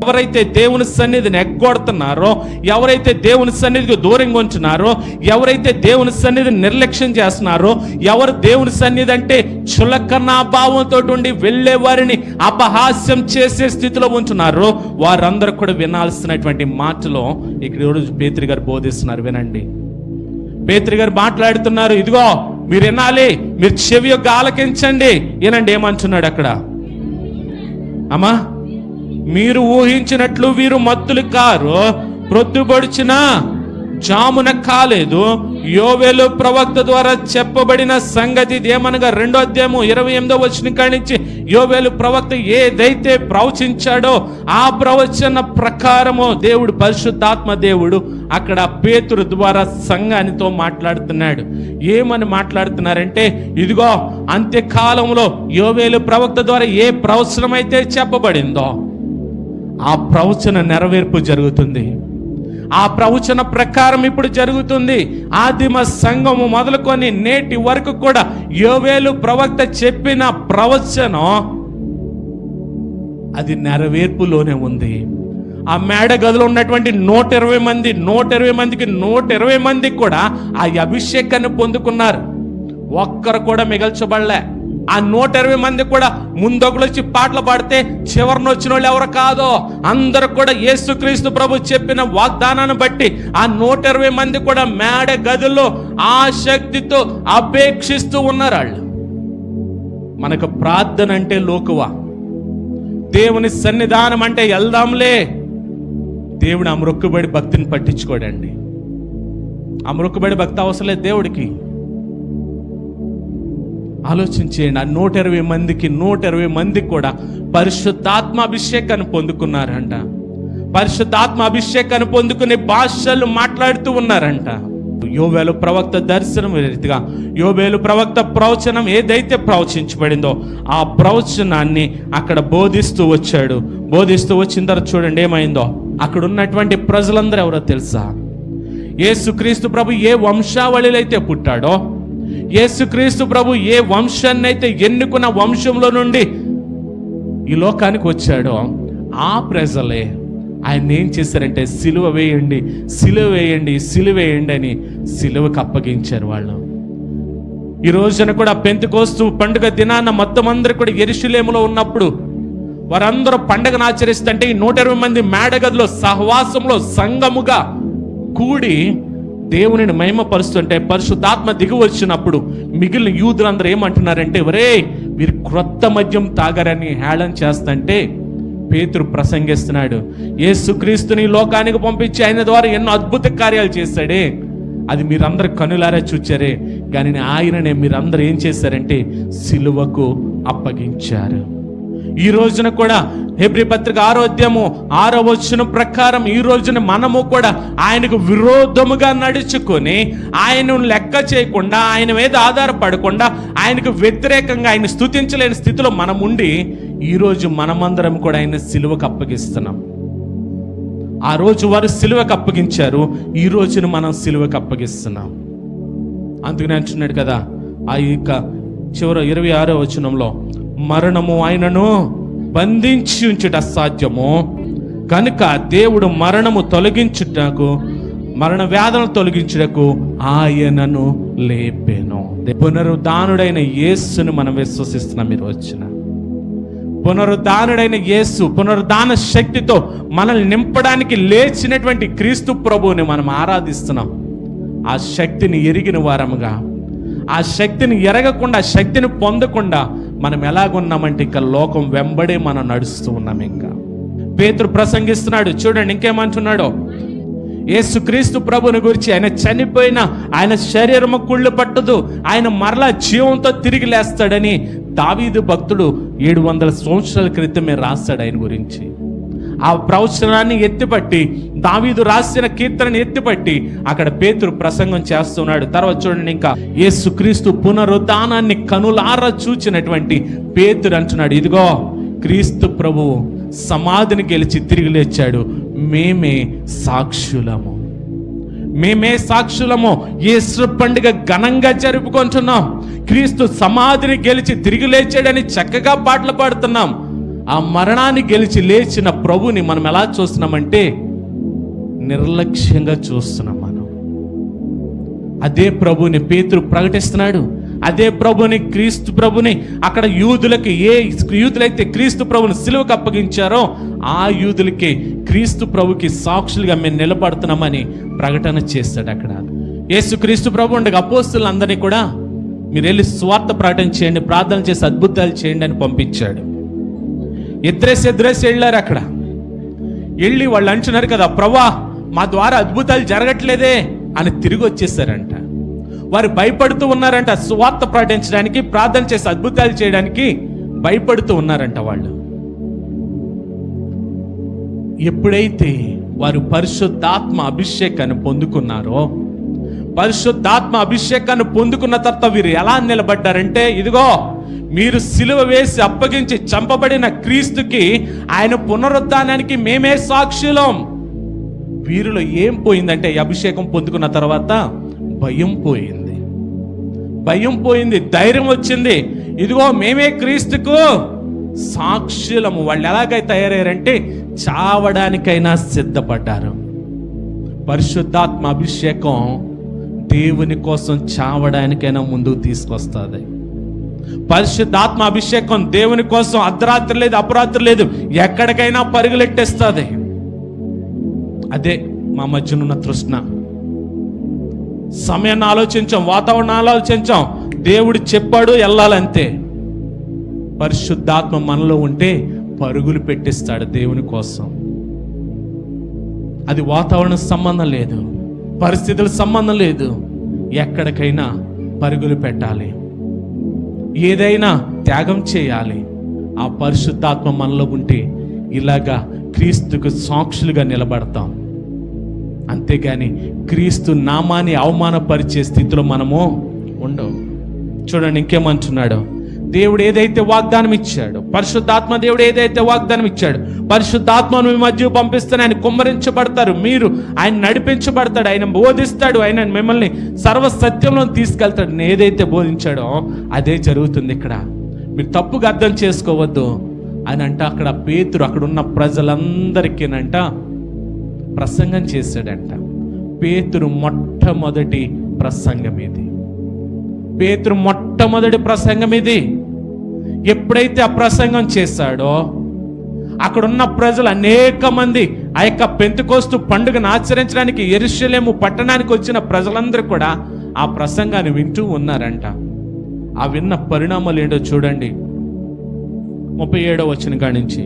ఎవరైతే దేవుని సన్నిధిని ఎగ్గొడుతున్నారో, ఎవరైతే దేవుని సన్నిధికి దూరంగా ఉంచున్నారో, ఎవరైతే దేవుని సన్నిధిని నిర్లక్ష్యం చేస్తున్నారో, ఎవరు దేవుని సన్నిధి అంటే చులకన భావంతో ఉండి వెళ్ళే వారిని అపహాస్యం చేసే స్థితిలో ఉంచున్నారో, వారందరూ కూడా వినాల్సినటువంటి మాటలో ఇక్కడ ఈరోజు పేతురు గారు బోధిస్తున్నారు. వినండి, పేతురు గారు మాట్లాడుతున్నారు. ఇదిగో మీరు వినాలి, మీరు చెవి యొక్క ఆలకించండి. వినండి ఏమంటున్నాడు అక్కడ. అమ్మా, మీరు ఊహించినట్లు వీరు మత్తులు కారు, ప్రొద్దుబడిచిన జామున కాలేదు. యోవేలు ప్రవక్త ద్వారా చెప్పబడిన సంగతి ఏమనగా 2వ అధ్యాయము 28వ వచనం కాడి నుంచి యోవేలు ప్రవక్త ఏదైతే ప్రవచించాడో ఆ ప్రవచన ప్రకారము దేవుడు, పరిశుద్ధాత్మ దేవుడు అక్కడ పేతురు ద్వారా సంఘానితో మాట్లాడుతున్నాడు. ఏమని మాట్లాడుతున్నారంటే, ఇదిగో అంత్యకాలంలో యోవేలు ప్రవక్త ద్వారా ఏ ప్రవచనం అయితే చెప్పబడిందో ఆ ప్రవచన నెరవేర్పు జరుగుతుంది. ఆ ప్రవచన ప్రకారం ఇప్పుడు జరుగుతుంది. ఆదిమ సంఘము మొదలుకొని నేటి వరకు కూడా యోవేలు ప్రవక్త చెప్పిన ప్రవచనం అది నెరవేర్పులోనే ఉంది. ఆ మేడ గదిలో ఉన్నటువంటి 120 మంది, 120 మందికి 120 మంది కూడా ఆ అభిషేకాన్ని పొందుకున్నారు. ఒక్కరు కూడా మిగల్చబడలే. ఆ 120 మంది కూడా ముందొకరు వచ్చి పాటలు పాడితే చివరిన వచ్చిన వాళ్ళు ఎవరు కాదో, అందరూ కూడా యేసుక్రీస్తు ప్రభు చెప్పిన వాగ్దానాన్ని బట్టి ఆ 120 మంది కూడా మేడ గదిలో ఆసక్తితో అపేక్షిస్తూ ఉన్నారు. వాళ్ళు మనకు ప్రార్థన అంటే లోకువా, దేవుని సన్నిధానం అంటే వెళ్దాంలే. దేవుడు ఆ మొక్కుబడి భక్తిని పట్టించుకోడండి. ఆ మొక్కుబడి భక్తి అవసరం లేదు దేవుడికి. ఆలోచించేయండి, ఆ 120 మందికి 120 మంది కూడా పరిశుద్ధాత్మ అభిషేకాన్ని పొందుకున్నారంట. పరిశుద్ధాత్మ అభిషేకాన్ని పొందుకునే భాషలు మాట్లాడుతూ ఉన్నారంట. యోవేలు ప్రవక్త దర్శనం రీతిగా యోవేలు ప్రవక్త ప్రవచనం ఏదైతే ప్రవచించబడిందో ఆ ప్రవచనాన్ని అక్కడ బోధిస్తూ వచ్చాడు. బోధిస్తూ వచ్చిన తర్వాత చూడండి ఏమైందో. అక్కడ ఉన్నటువంటి ప్రజలందరూ ఎవరో తెలుసా? యేసుక్రీస్తు ప్రభు ఏ వంశావళిలో అయితే పుట్టాడో, యేసుక్రీస్తు ప్రభు ఏ వంశాన్ని అయితే ఎన్నుకున్న వంశంలో నుండి ఈ లోకానికి వచ్చాడో ఆ ప్రజలే ఆయన ఏం చేశారంటే, సిలువ వేయండి, సిలువ వేయండి, సిలువ వేయండి అని సిలువకు అప్పగించారు వాళ్ళు. ఈ రోజున కూడా పెంతెకోస్తు పండుగ దినాన మొత్తం అందరూ కూడా యెరూషలేములో ఉన్నప్పుడు వారందరూ పండుగను ఆచరిస్తుంటే ఈ 120 మంది మేడగదిలో సహవాసంలో సంఘముగా కూడి దేవునిని మహిమపరుస్తుంటే పరిశుద్ధాత్మ దిగి వచ్చినప్పుడు మిగిలిన యూదులందరూ ఏమంటున్నారంటే, ఒరే వీరు క్రొత్త మద్యం తాగారని హేళన చేస్తుంటే పేతురు ప్రసంగిస్తున్నాడు. యేసుక్రీస్తుని లోకానికి పంపించి ఆయన ద్వారా ఎన్నో అద్భుత కార్యాలు చేశాడే, అది మీరందరూ కనులారా చూచారే, కానీ ఆయననే మీరందరూ ఏం చేశారంటే సిలువకు అప్పగించారు. ఈ రోజున కూడా హెబ్రీ పత్రిక 6వ అధ్యాయము 6వ వచనం ప్రకారం ఈ రోజున మనము కూడా ఆయనకు విరోధముగా నడుచుకొని ఆయనను లెక్క చేయకుండా, ఆయన మీద ఆధారపడకుండా, ఆయనకు వ్యతిరేకంగా ఆయన స్తుతించలేని స్థితిలో మనం ఉండి ఈరోజు మనమందరం కూడా ఆయన సిలువకు అప్పగిస్తున్నాం. ఆ రోజు వారు సిలువకు అప్పగించారు, ఈ రోజున మనం సిలువకు అప్పగిస్తున్నాం. అందుకని అంటున్నాడు కదా ఆ యొక్క చివరి 26వ వచనంలో, మరణము ఆయనను బంధించి ఉంచుట అసాధ్యము కనుక దేవుడు మరణము తొలగించుటకు, మరణ వ్యాధులను తొలగించుటకు ఆయనను లేపెను. పునరుద్ధానుడైన యేసును మనం విశ్వసిస్తున్నాం. మీరు వచ్చిన పునరుద్ధానుడైన యేసు, పునరుద్ధాన శక్తితో మనల్ని నింపడానికి లేచినటువంటి క్రీస్తు ప్రభువుని మనం ఆరాధిస్తున్నాం. ఆ శక్తిని ఎరిగిన వారముగా, ఆ శక్తిని ఎరగకుండా, శక్తిని పొందకుండా మనం ఎలాగున్నామంటే ఇంకా లోకం వెంబడే మనం నడుస్తూ ఉన్నాం. ఇంకా పేతురు ప్రసంగిస్తున్నాడు చూడండి, ఇంకేమంటున్నాడో, యేసుక్రీస్తు ప్రభుని గురించి, ఆయన చనిపోయిన ఆయన శరీరము కుళ్ళు పట్టదు, ఆయన మరలా జీవంతో తిరిగి లేస్తాడని దావీదు భక్తుడు 700 సంవత్సరాల క్రితమే రాస్తాడు ఆయన గురించి. ఆ ప్రవచనాన్ని ఎత్తిపట్టి, దావీదు రాసిన కీర్తనని ఎత్తిపట్టి అక్కడ పేతురు ప్రసంగం చేస్తున్నాడు. తర్వాత చూడండి, ఇంకా యేసుక్రీస్తు పునరుద్ధానాన్ని కనులారా చూచినటువంటి పేతురు అంటున్నాడు, ఇదిగో క్రీస్తు ప్రభువు సమాధిని గెలిచి తిరిగి లేచాడు, మేమే సాక్షులము. మేమే సాక్షులము. యేసు పండుగ ఘనంగా జరుపుకుంటున్నాం. క్రీస్తు సమాధిని గెలిచి తిరిగి లేచాడని చక్కగా పాటలు పాడుతున్నాం. ఆ మరణాన్ని గెలిచి లేచిన ప్రభుని మనం ఎలా చూస్తున్నామంటే నిర్లక్ష్యంగా చూస్తున్నాం. మనం అదే ప్రభుని పేతురు ప్రకటిస్తున్నాడు. అదే ప్రభుని, క్రీస్తు ప్రభుని అక్కడ యూదులకి, ఏ యూదులైతే క్రీస్తు ప్రభుని సిలువకు అప్పగించారో ఆ యూదులకి క్రీస్తు ప్రభుకి సాక్షులుగా మేము నిలబడుతున్నామని ప్రకటన చేస్తాడు. అక్కడ యేసు క్రీస్తు ప్రభు ఉండగా అపోస్తులందరినీ కూడా మీరు వెళ్ళి స్వార్థ ప్రకటన చేయండి, ప్రార్థన చేసి అద్భుతాలు చేయండి అని పంపించాడు. ఎద్రేసి వెళ్ళారు. అక్కడ వెళ్ళి వాళ్ళు అంటున్నారు కదా, ప్రభా మా ద్వారా అద్భుతాలు జరగట్లేదే అని తిరిగి వచ్చేసారంట. వారు భయపడుతూ ఉన్నారంట. సువార్త ప్రకటించడానికి, ప్రార్థన చేసి అద్భుతాలు చేయడానికి భయపడుతూ ఉన్నారంట వాళ్ళు. ఎప్పుడైతే వారు పరిశుద్ధాత్మ అభిషేకాన్ని పొందుకున్నారో, పరిశుద్ధాత్మ అభిషేకాన్ని పొందుకున్న తర్వాత వీరు ఎలా నిలబడ్డారంటే, ఇదిగో మీరు సిలువ వేసి అప్పగించి చంపబడిన క్రీస్తుకి, ఆయన పునరుద్ధానానికి మేమే సాక్షులం. వీరిలో ఏం పోయిందంటే, ఈ అభిషేకం పొందుకున్న తర్వాత భయం పోయింది. భయం పోయింది, ధైర్యం వచ్చింది. ఇదిగో మేమే క్రీస్తుకు సాక్షులము. వాళ్ళు ఎలాగై తయారయ్యారంటే చావడానికైనా సిద్ధపడ్డారు. పరిశుద్ధాత్మ అభిషేకం దేవుని కోసం చావడానికైనా ముందుకు తీసుకొస్తుంది. పరిశుద్ధాత్మ అభిషేకం దేవుని కోసం అర్ధరాత్రి లేదు, అపరాత్రి లేదు, ఎక్కడికైనా పరుగులెట్టేస్తుంది. అదే మా మధ్యనున్న తృష్ణ. సమయాన్ని ఆలోచించాం, వాతావరణం ఆలోచించాం, దేవుడు చెప్పాడు వెళ్ళాలంతే. పరిశుద్ధాత్మ మనలో ఉంటే పరుగులు పెట్టిస్తాడు దేవుని కోసం. అది వాతావరణం సంబంధం లేదు, పరిస్థితుల సంబంధం లేదు, ఎక్కడికైనా పరుగులు పెట్టాలి, ఏదైనా త్యాగం చేయాలి. ఆ పరిశుద్ధాత్మ మనలో ఉంటే ఇలాగా క్రీస్తుకు సాక్షులుగా నిలబడతాం. అంతేగాని క్రీస్తు నామాన్ని అవమానపరిచే స్థితిలో మనము ఉండవు. చూడండి ఇంకేమంటున్నాడు, దేవుడు ఏదైతే వాగ్దానం ఇచ్చాడు, పరిశుద్ధాత్మ దేవుడు ఏదైతే వాగ్దానం ఇచ్చాడు, పరిశుద్ధాత్మను మీ మధ్య పంపిస్తాను, ఆయన కుమ్మరించబడతారు, మీరు ఆయన నడిపించబడతాడు, ఆయన బోధిస్తాడు, ఆయన మిమ్మల్ని సర్వసత్యంలో తీసుకెళ్తాడు. నేను ఏదైతే బోధించాడో అదే జరుగుతుంది. ఇక్కడ మీరు తప్పుగా అర్థం చేసుకోవద్దు అని అంట. అక్కడ పేతురు అక్కడున్న ప్రజలందరికీనంట ప్రసంగం చేశాడంట. పేతురు మొట్టమొదటి ప్రసంగం ఇది. పేతురు మొట్టమొదటి ప్రసంగం ఇది. ఎప్పుడైతే ఆ ప్రసంగం చేశాడో అక్కడున్న ప్రజలు అనేక మంది ఆ యొక్క పెంతెకోస్తు పండుగను ఆచరించడానికి యెరూషలేము పట్టణానికి వచ్చిన ప్రజలందరూ కూడా ఆ ప్రసంగాన్ని వింటూ ఉన్నారంట. ఆ విన్న పరిణామాలు ఏంటో చూడండి. 37వ వచనం కాడి నుంచి,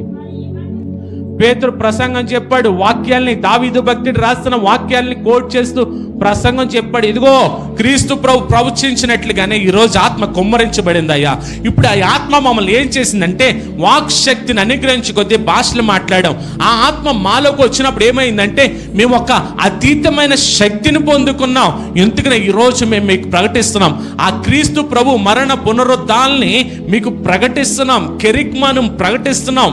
పేతురు ప్రసంగం చెప్పాడు, వాక్యాల్ని దావీదు భక్తుడు రాస్తున్న వాక్యాల్ని కోట్ చేస్తూ ప్రసంగం చెప్పాడు. ఇదిగో క్రీస్తు ప్రభు ప్రవచించినట్లుగానే ఈరోజు ఆత్మ కుమ్మరించబడింది అయ్యా. ఇప్పుడు ఆ ఆత్మ మమ్మల్ని ఏం చేసిందంటే వాక్ శక్తిని అనుగ్రహించి కొద్దీ భాషలు మాట్లాడాం. ఆ ఆత్మ మాలోకి వచ్చినప్పుడు ఏమైందంటే మేము ఒక అతీతమైన శక్తిని పొందుకున్నాం. ఎందుకనే ఈరోజు మేము మీకు ప్రకటిస్తున్నాం, ఆ క్రీస్తు ప్రభు మరణ పునరుద్ధాల్ని మీకు ప్రకటిస్తున్నాం, కెరిగ్మాను ప్రకటిస్తున్నాం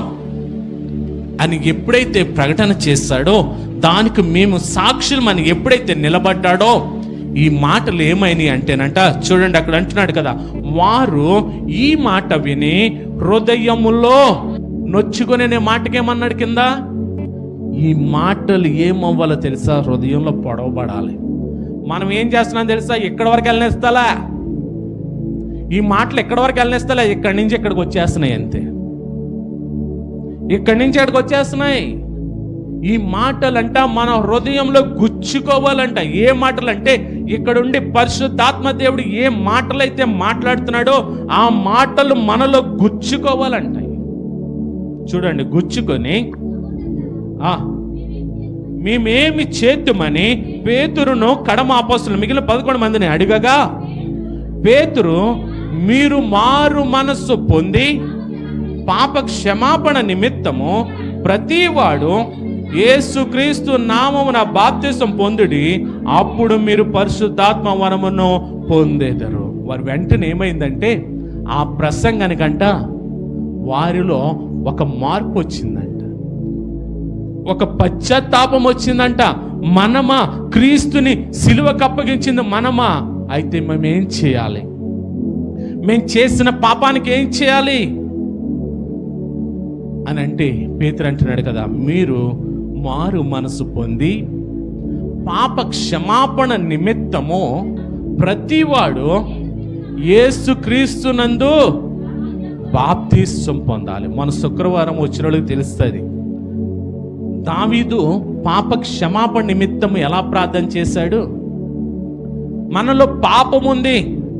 అని ఎప్పుడైతే ప్రకటన చేస్తాడో దానికి మేము సాక్షులు అని ఎప్పుడైతే నిలబడ్డాడో ఈ మాటలు ఏమైనాయి అంటేనంట, చూడండి అక్కడ అంటున్నాడు కదా, వారు ఈ మాట విని హృదయములో నొచ్చుకునే మాటకేమన్నాడు కింద, ఈ మాటలు ఏమవ్వాలో తెలుసా, హృదయంలో పొడవబడాలి. మనం ఏం చేస్తున్నాం తెలుసా, ఎక్కడి వరకు వెళ్ళనేస్తాలా, ఈ మాటలు ఎక్కడి వరకు వెళ్ళనేస్తాలా, ఇక్కడి నుంచి ఇక్కడికి వచ్చేస్తున్నాయి అంతే, ఇక్కడి నుంచి ఇక్కడికి వచ్చేస్తున్నాయి. ఈ మాటలంట మన హృదయంలో గుచ్చుకోవాలంట. ఏ మాటలంటే ఇక్కడుండి పరిశుద్ధాత్మ దేవుడు ఏ మాటలైతే మాట్లాడుతున్నాడో ఆ మాటలు మనలో గుచ్చుకోవాలంట. చూడండి, గుచ్చుకొని మేమేమి చేద్దామని పేతురును కడమ అపోస్తలులు మిగిలిన 11 మందిని అడిగగా, పేతురు మీరు మారు మనస్సు పొంది పాప క్షమాపణ నిమిత్తము ప్రతివాడు యేసుక్రీస్తు నామమున బాప్తిసం పొందుడి, అప్పుడు మీరు పరిశుద్ధాత్మ వరమును పొందేదరు. వారు వెంటనే ఏమైందంటే ఆ ప్రసంగానికంట వారిలో ఒక మార్పు వచ్చిందంట, ఒక పశ్చాత్తాపం వచ్చిందంట. మనమా క్రీస్తుని సిలువకు అప్పగించింది మనమా, అయితే మేము ఏం చేయాలి, మేము చేసిన పాపానికి ఏం చేయాలి అని అంటే పేతురు అంటున్నాడు కదా, మీరు మారు మనసు పొంది పాప క్షమాపణ నిమిత్తము ప్రతివాడు యేసుక్రీస్తునందు బాప్తిసం పొందాలి. మన శుక్రవారం వచ్చిన వాళ్ళకి తెలుస్తుంది, దావీదు పాప క్షమాపణ నిమిత్తము ఎలా ప్రార్థన చేశాడు. మనలో పాపం ఉంది,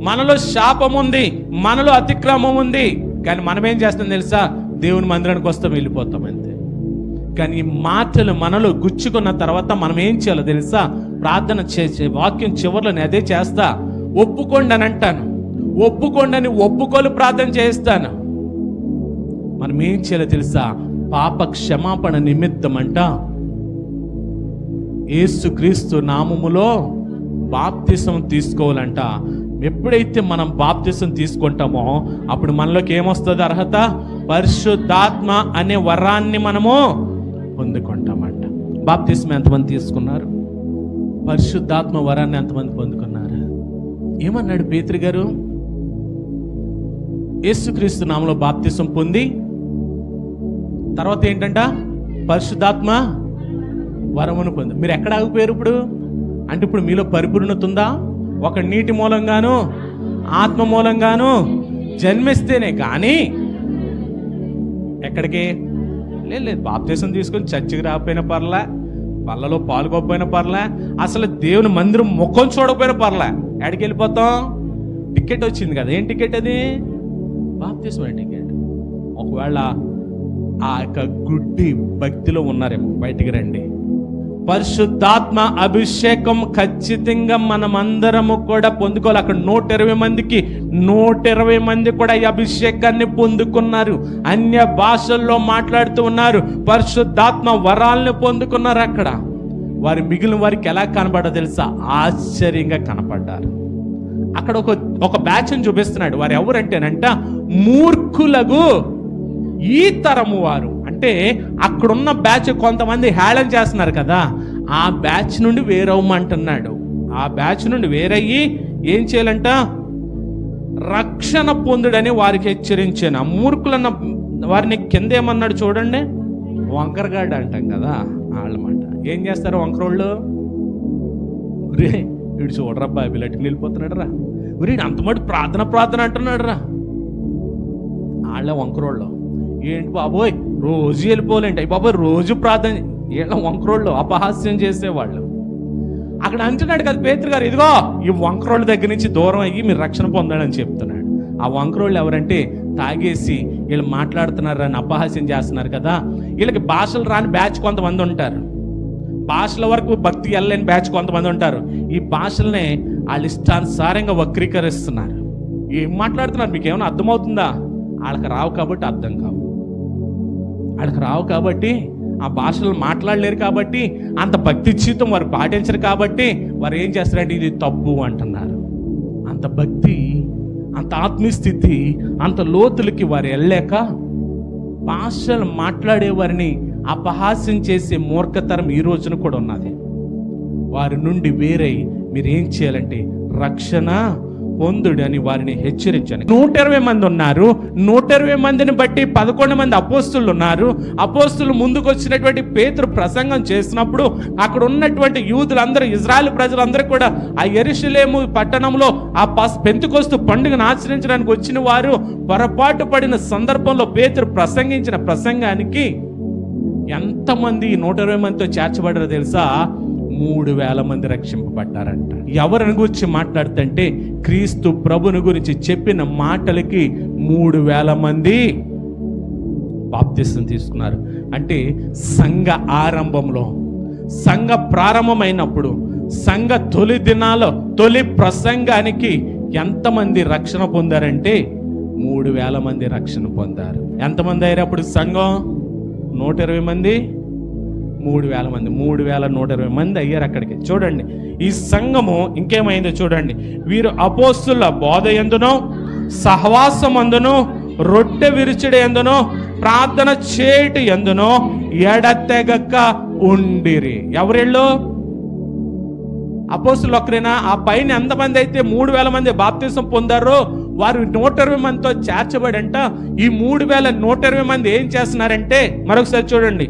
మనలో శాపం ఉంది, మనలో అతిక్రమం ఉంది, కానీ మనం ఏం చేస్తాం తెలుసా, దేవుని మందిరానికి వస్తాం, వెళ్ళిపోతాం అంతే. కానీ ఈ మాటలు మనలో గుచ్చుకున్న తర్వాత మనం ఏం చేయాలో తెలుసా, ప్రార్థన చేసే వాక్యం చివరిలో నేను అదే చేస్తా, ఒప్పుకోండి అని అంటాను, ఒప్పుకోండి అని ఒప్పుకోలు ప్రార్థన చేస్తాను. మనం ఏం చేయాలో తెలుసా, పాప క్షమాపణ నిమిత్తం అంట యేసుక్రీస్తు నామములో బాప్తిసం తీసుకోవాలంట. ఎప్పుడైతే మనం బాప్తిసం తీసుకుంటామో అప్పుడు మనలోకి ఏమొస్తుంది అర్హత, పరిశుద్ధాత్మ అనే వరాన్ని మనము పొందుకుంటామంట. బాప్తిసం ఎంతమంది తీసుకున్నారు, పరిశుద్ధాత్మ వరాన్ని ఎంతమంది పొందుకున్నారు? ఏమన్నాడు పేతురు గారు, యేసుక్రీస్తు నామములో బాప్తిసం పొంది తర్వాత ఏంటంట, పరిశుద్ధాత్మ వరమును పొంది. మీరు ఎక్కడ ఆగిపోయారు ఇప్పుడు అంటే, ఇప్పుడు మీలో పరిపూర్ణత ఉందా? ఒక నీటి మూలంగాను ఆత్మ మూలంగాను జన్మిస్తేనే కానీ ఎక్కడికి లేదు. బాప్తిసం తీసుకొని చర్చికి రాకపోయినా పర్లే, పళ్ళలో పాల్గొకపోయినా పర్లే, అసలు దేవుని మందిరం ముఖం చూడకపోయినా పర్లే, ఎక్కడికి వెళ్ళిపోతాం? టికెట్ వచ్చింది కదా, ఏం టికెట్ అది? బాప్తిసం టికెట్. ఒకవేళ ఆ యొక్క గుడ్డి భక్తిలో ఉన్నారేమో బయటికి రండి. పరిశుద్ధాత్మ అభిషేకం ఖచ్చితంగా మనమందరము కూడా పొందుకోవాలి. అక్కడ 120 మంది కూడా ఈ అభిషేకాన్ని పొందుకున్నారు, అన్య భాషల్లో మాట్లాడుతూ ఉన్నారు, పరిశుద్ధాత్మ వరాలను పొందుకున్నారు. అక్కడ వారి మిగిలిన వారికి ఎలా కనపడ్డా తెలుసా, ఆశ్చర్యంగా కనపడ్డారు. అక్కడ ఒక బ్యాచ్ని చూపిస్తున్నాడు. వారు ఎవరంటేనంట మూర్ఖులకు ఈ తరము వారు. అంటే అక్కడున్న బ్యాచ్ కొంతమంది హేళన చేస్తున్నారు కదా, ఆ బ్యాచ్ నుండి వేరవ్వమంటున్నాడు. ఆ బ్యాచ్ నుండి వేరయ్యి ఏం చేయాలంట, రక్షణ పొందుడని వారికి హెచ్చరించాను. మూర్ఖులన్న వారిని కింద ఏమన్నాడు చూడండి, వంకరగాడు అంటాం కదా వాళ్ళమాట. ఏం చేస్తారు వంకరోళ్ళు, రే వీడు చూడరా బైబిల్ అట్టుకు వెళ్ళిపోతున్నాడు రా, వీడు అంతమటు ప్రార్థన అంటున్నాడు రా, వాళ్ళ వంకరోళ్ళు. ఏంటి బాబోయ్ రోజు వెళ్ళిపోలేంటి, అయ్యి బాబోయ్ రోజు ప్రార్థన, వీళ్ళ వంకరోళ్ళు అపహాస్యం చేసేవాళ్ళు. అక్కడ అంటున్నాడు కదా పేతురు గారు, ఇదిగో ఈ వంకరోళ్ళ దగ్గర నుంచి దూరం అయ్యి మీరు రక్షణ పొందాలని చెప్తున్నాడు. ఆ వంకరోళ్ళు ఎవరంటే తాగేసి వీళ్ళు మాట్లాడుతున్నారు అని అపహాస్యం చేస్తున్నారు కదా. వీళ్ళకి భాషలు రాని బ్యాచ్ కొంతమంది ఉంటారు, భాషల వరకు భక్తి వెళ్ళలేని బ్యాచ్ కొంతమంది ఉంటారు. ఈ భాషలనే వాళ్ళ ఇష్టానుసారంగా వక్రీకరిస్తున్నారు. ఏం మాట్లాడుతున్నారు మీకు ఏమైనా అర్థమవుతుందా? వాళ్ళకి రావు కాబట్టి అర్థం కావు, వాళ్ళకి రావు కాబట్టి ఆ భాషలు మాట్లాడలేరు కాబట్టి అంత భక్తి జీవితం వారు పాటించరు కాబట్టి వారు ఏం చేస్తారంటే ఇది తప్పు అంటున్నారు. అంత భక్తి, అంత ఆత్మీయస్థితి, అంత లోతులకి వారు వెళ్ళలేక భాషలు మాట్లాడే వారిని అపహాస్యం చేసే మూర్ఖతరం ఈ రోజున కూడా ఉన్నది. వారి నుండి వేరై మీరేం చేయాలంటే రక్షణ పొందుడు అని వారిని హెచ్చరించాను. 120 మంది ఉన్నారు. 120 మందిని బట్టి 11 మంది అపోస్తులు ఉన్నారు. అపోస్తులు ముందుకు వచ్చినటువంటి పేతురు ప్రసంగం చేసినప్పుడు అక్కడ ఉన్నటువంటి యూదులందరూ, ఇజ్రాయెల్ ప్రజలందరూ కూడా ఆ యెరూషలేము పట్టణంలో ఆ పెంతెకొస్తు పండుగను ఆచరించడానికి వచ్చిన వారు పొరపాటు పడిన సందర్భంలో పేతురు ప్రసంగించిన ప్రసంగానికి ఎంతమంది 120 మందితో చేర్చబడారో తెలుసా? 3000 మంది రక్షింపబడ్డారంట. ఎవరిని గురించి మాట్లాడుతుంటే క్రీస్తు ప్రభుని గురించి చెప్పిన మాటలకి 3000 మంది బాప్తిసం తీసుకున్నారు. అంటే సంఘ ఆరంభంలో, సంఘ ప్రారంభమైనప్పుడు, సంఘ తొలి దినాల్లో తొలి ప్రసంగానికి ఎంతమంది రక్షణ పొందారంటే 3000 మంది రక్షణ పొందారు. ఎంతమంది అయ్యారు అప్పుడు సంఘం? 120 మంది, 3000 మంది, 3120 మంది అయ్యారు అక్కడికి. చూడండి ఈ సంఘము ఇంకేమైందో చూడండి. వీరు అపోస్తుల బోధ యందును, సహవాసమందును, రొట్టె విరుచుడు యందును, ప్రార్థన చేయుట యందును ఎడతెగక ఉండిరి. ఎవరిళ్ళు? అపోస్తులు ఒక్కరేనా? ఆ పైన ఎంతమంది అయితే 3000 మంది బాప్తిసం పొందారో వారు 120 మందితో చేర్చబడంట. ఈ 3120 మంది ఏం చేస్తున్నారంటే, మరొకసారి చూడండి,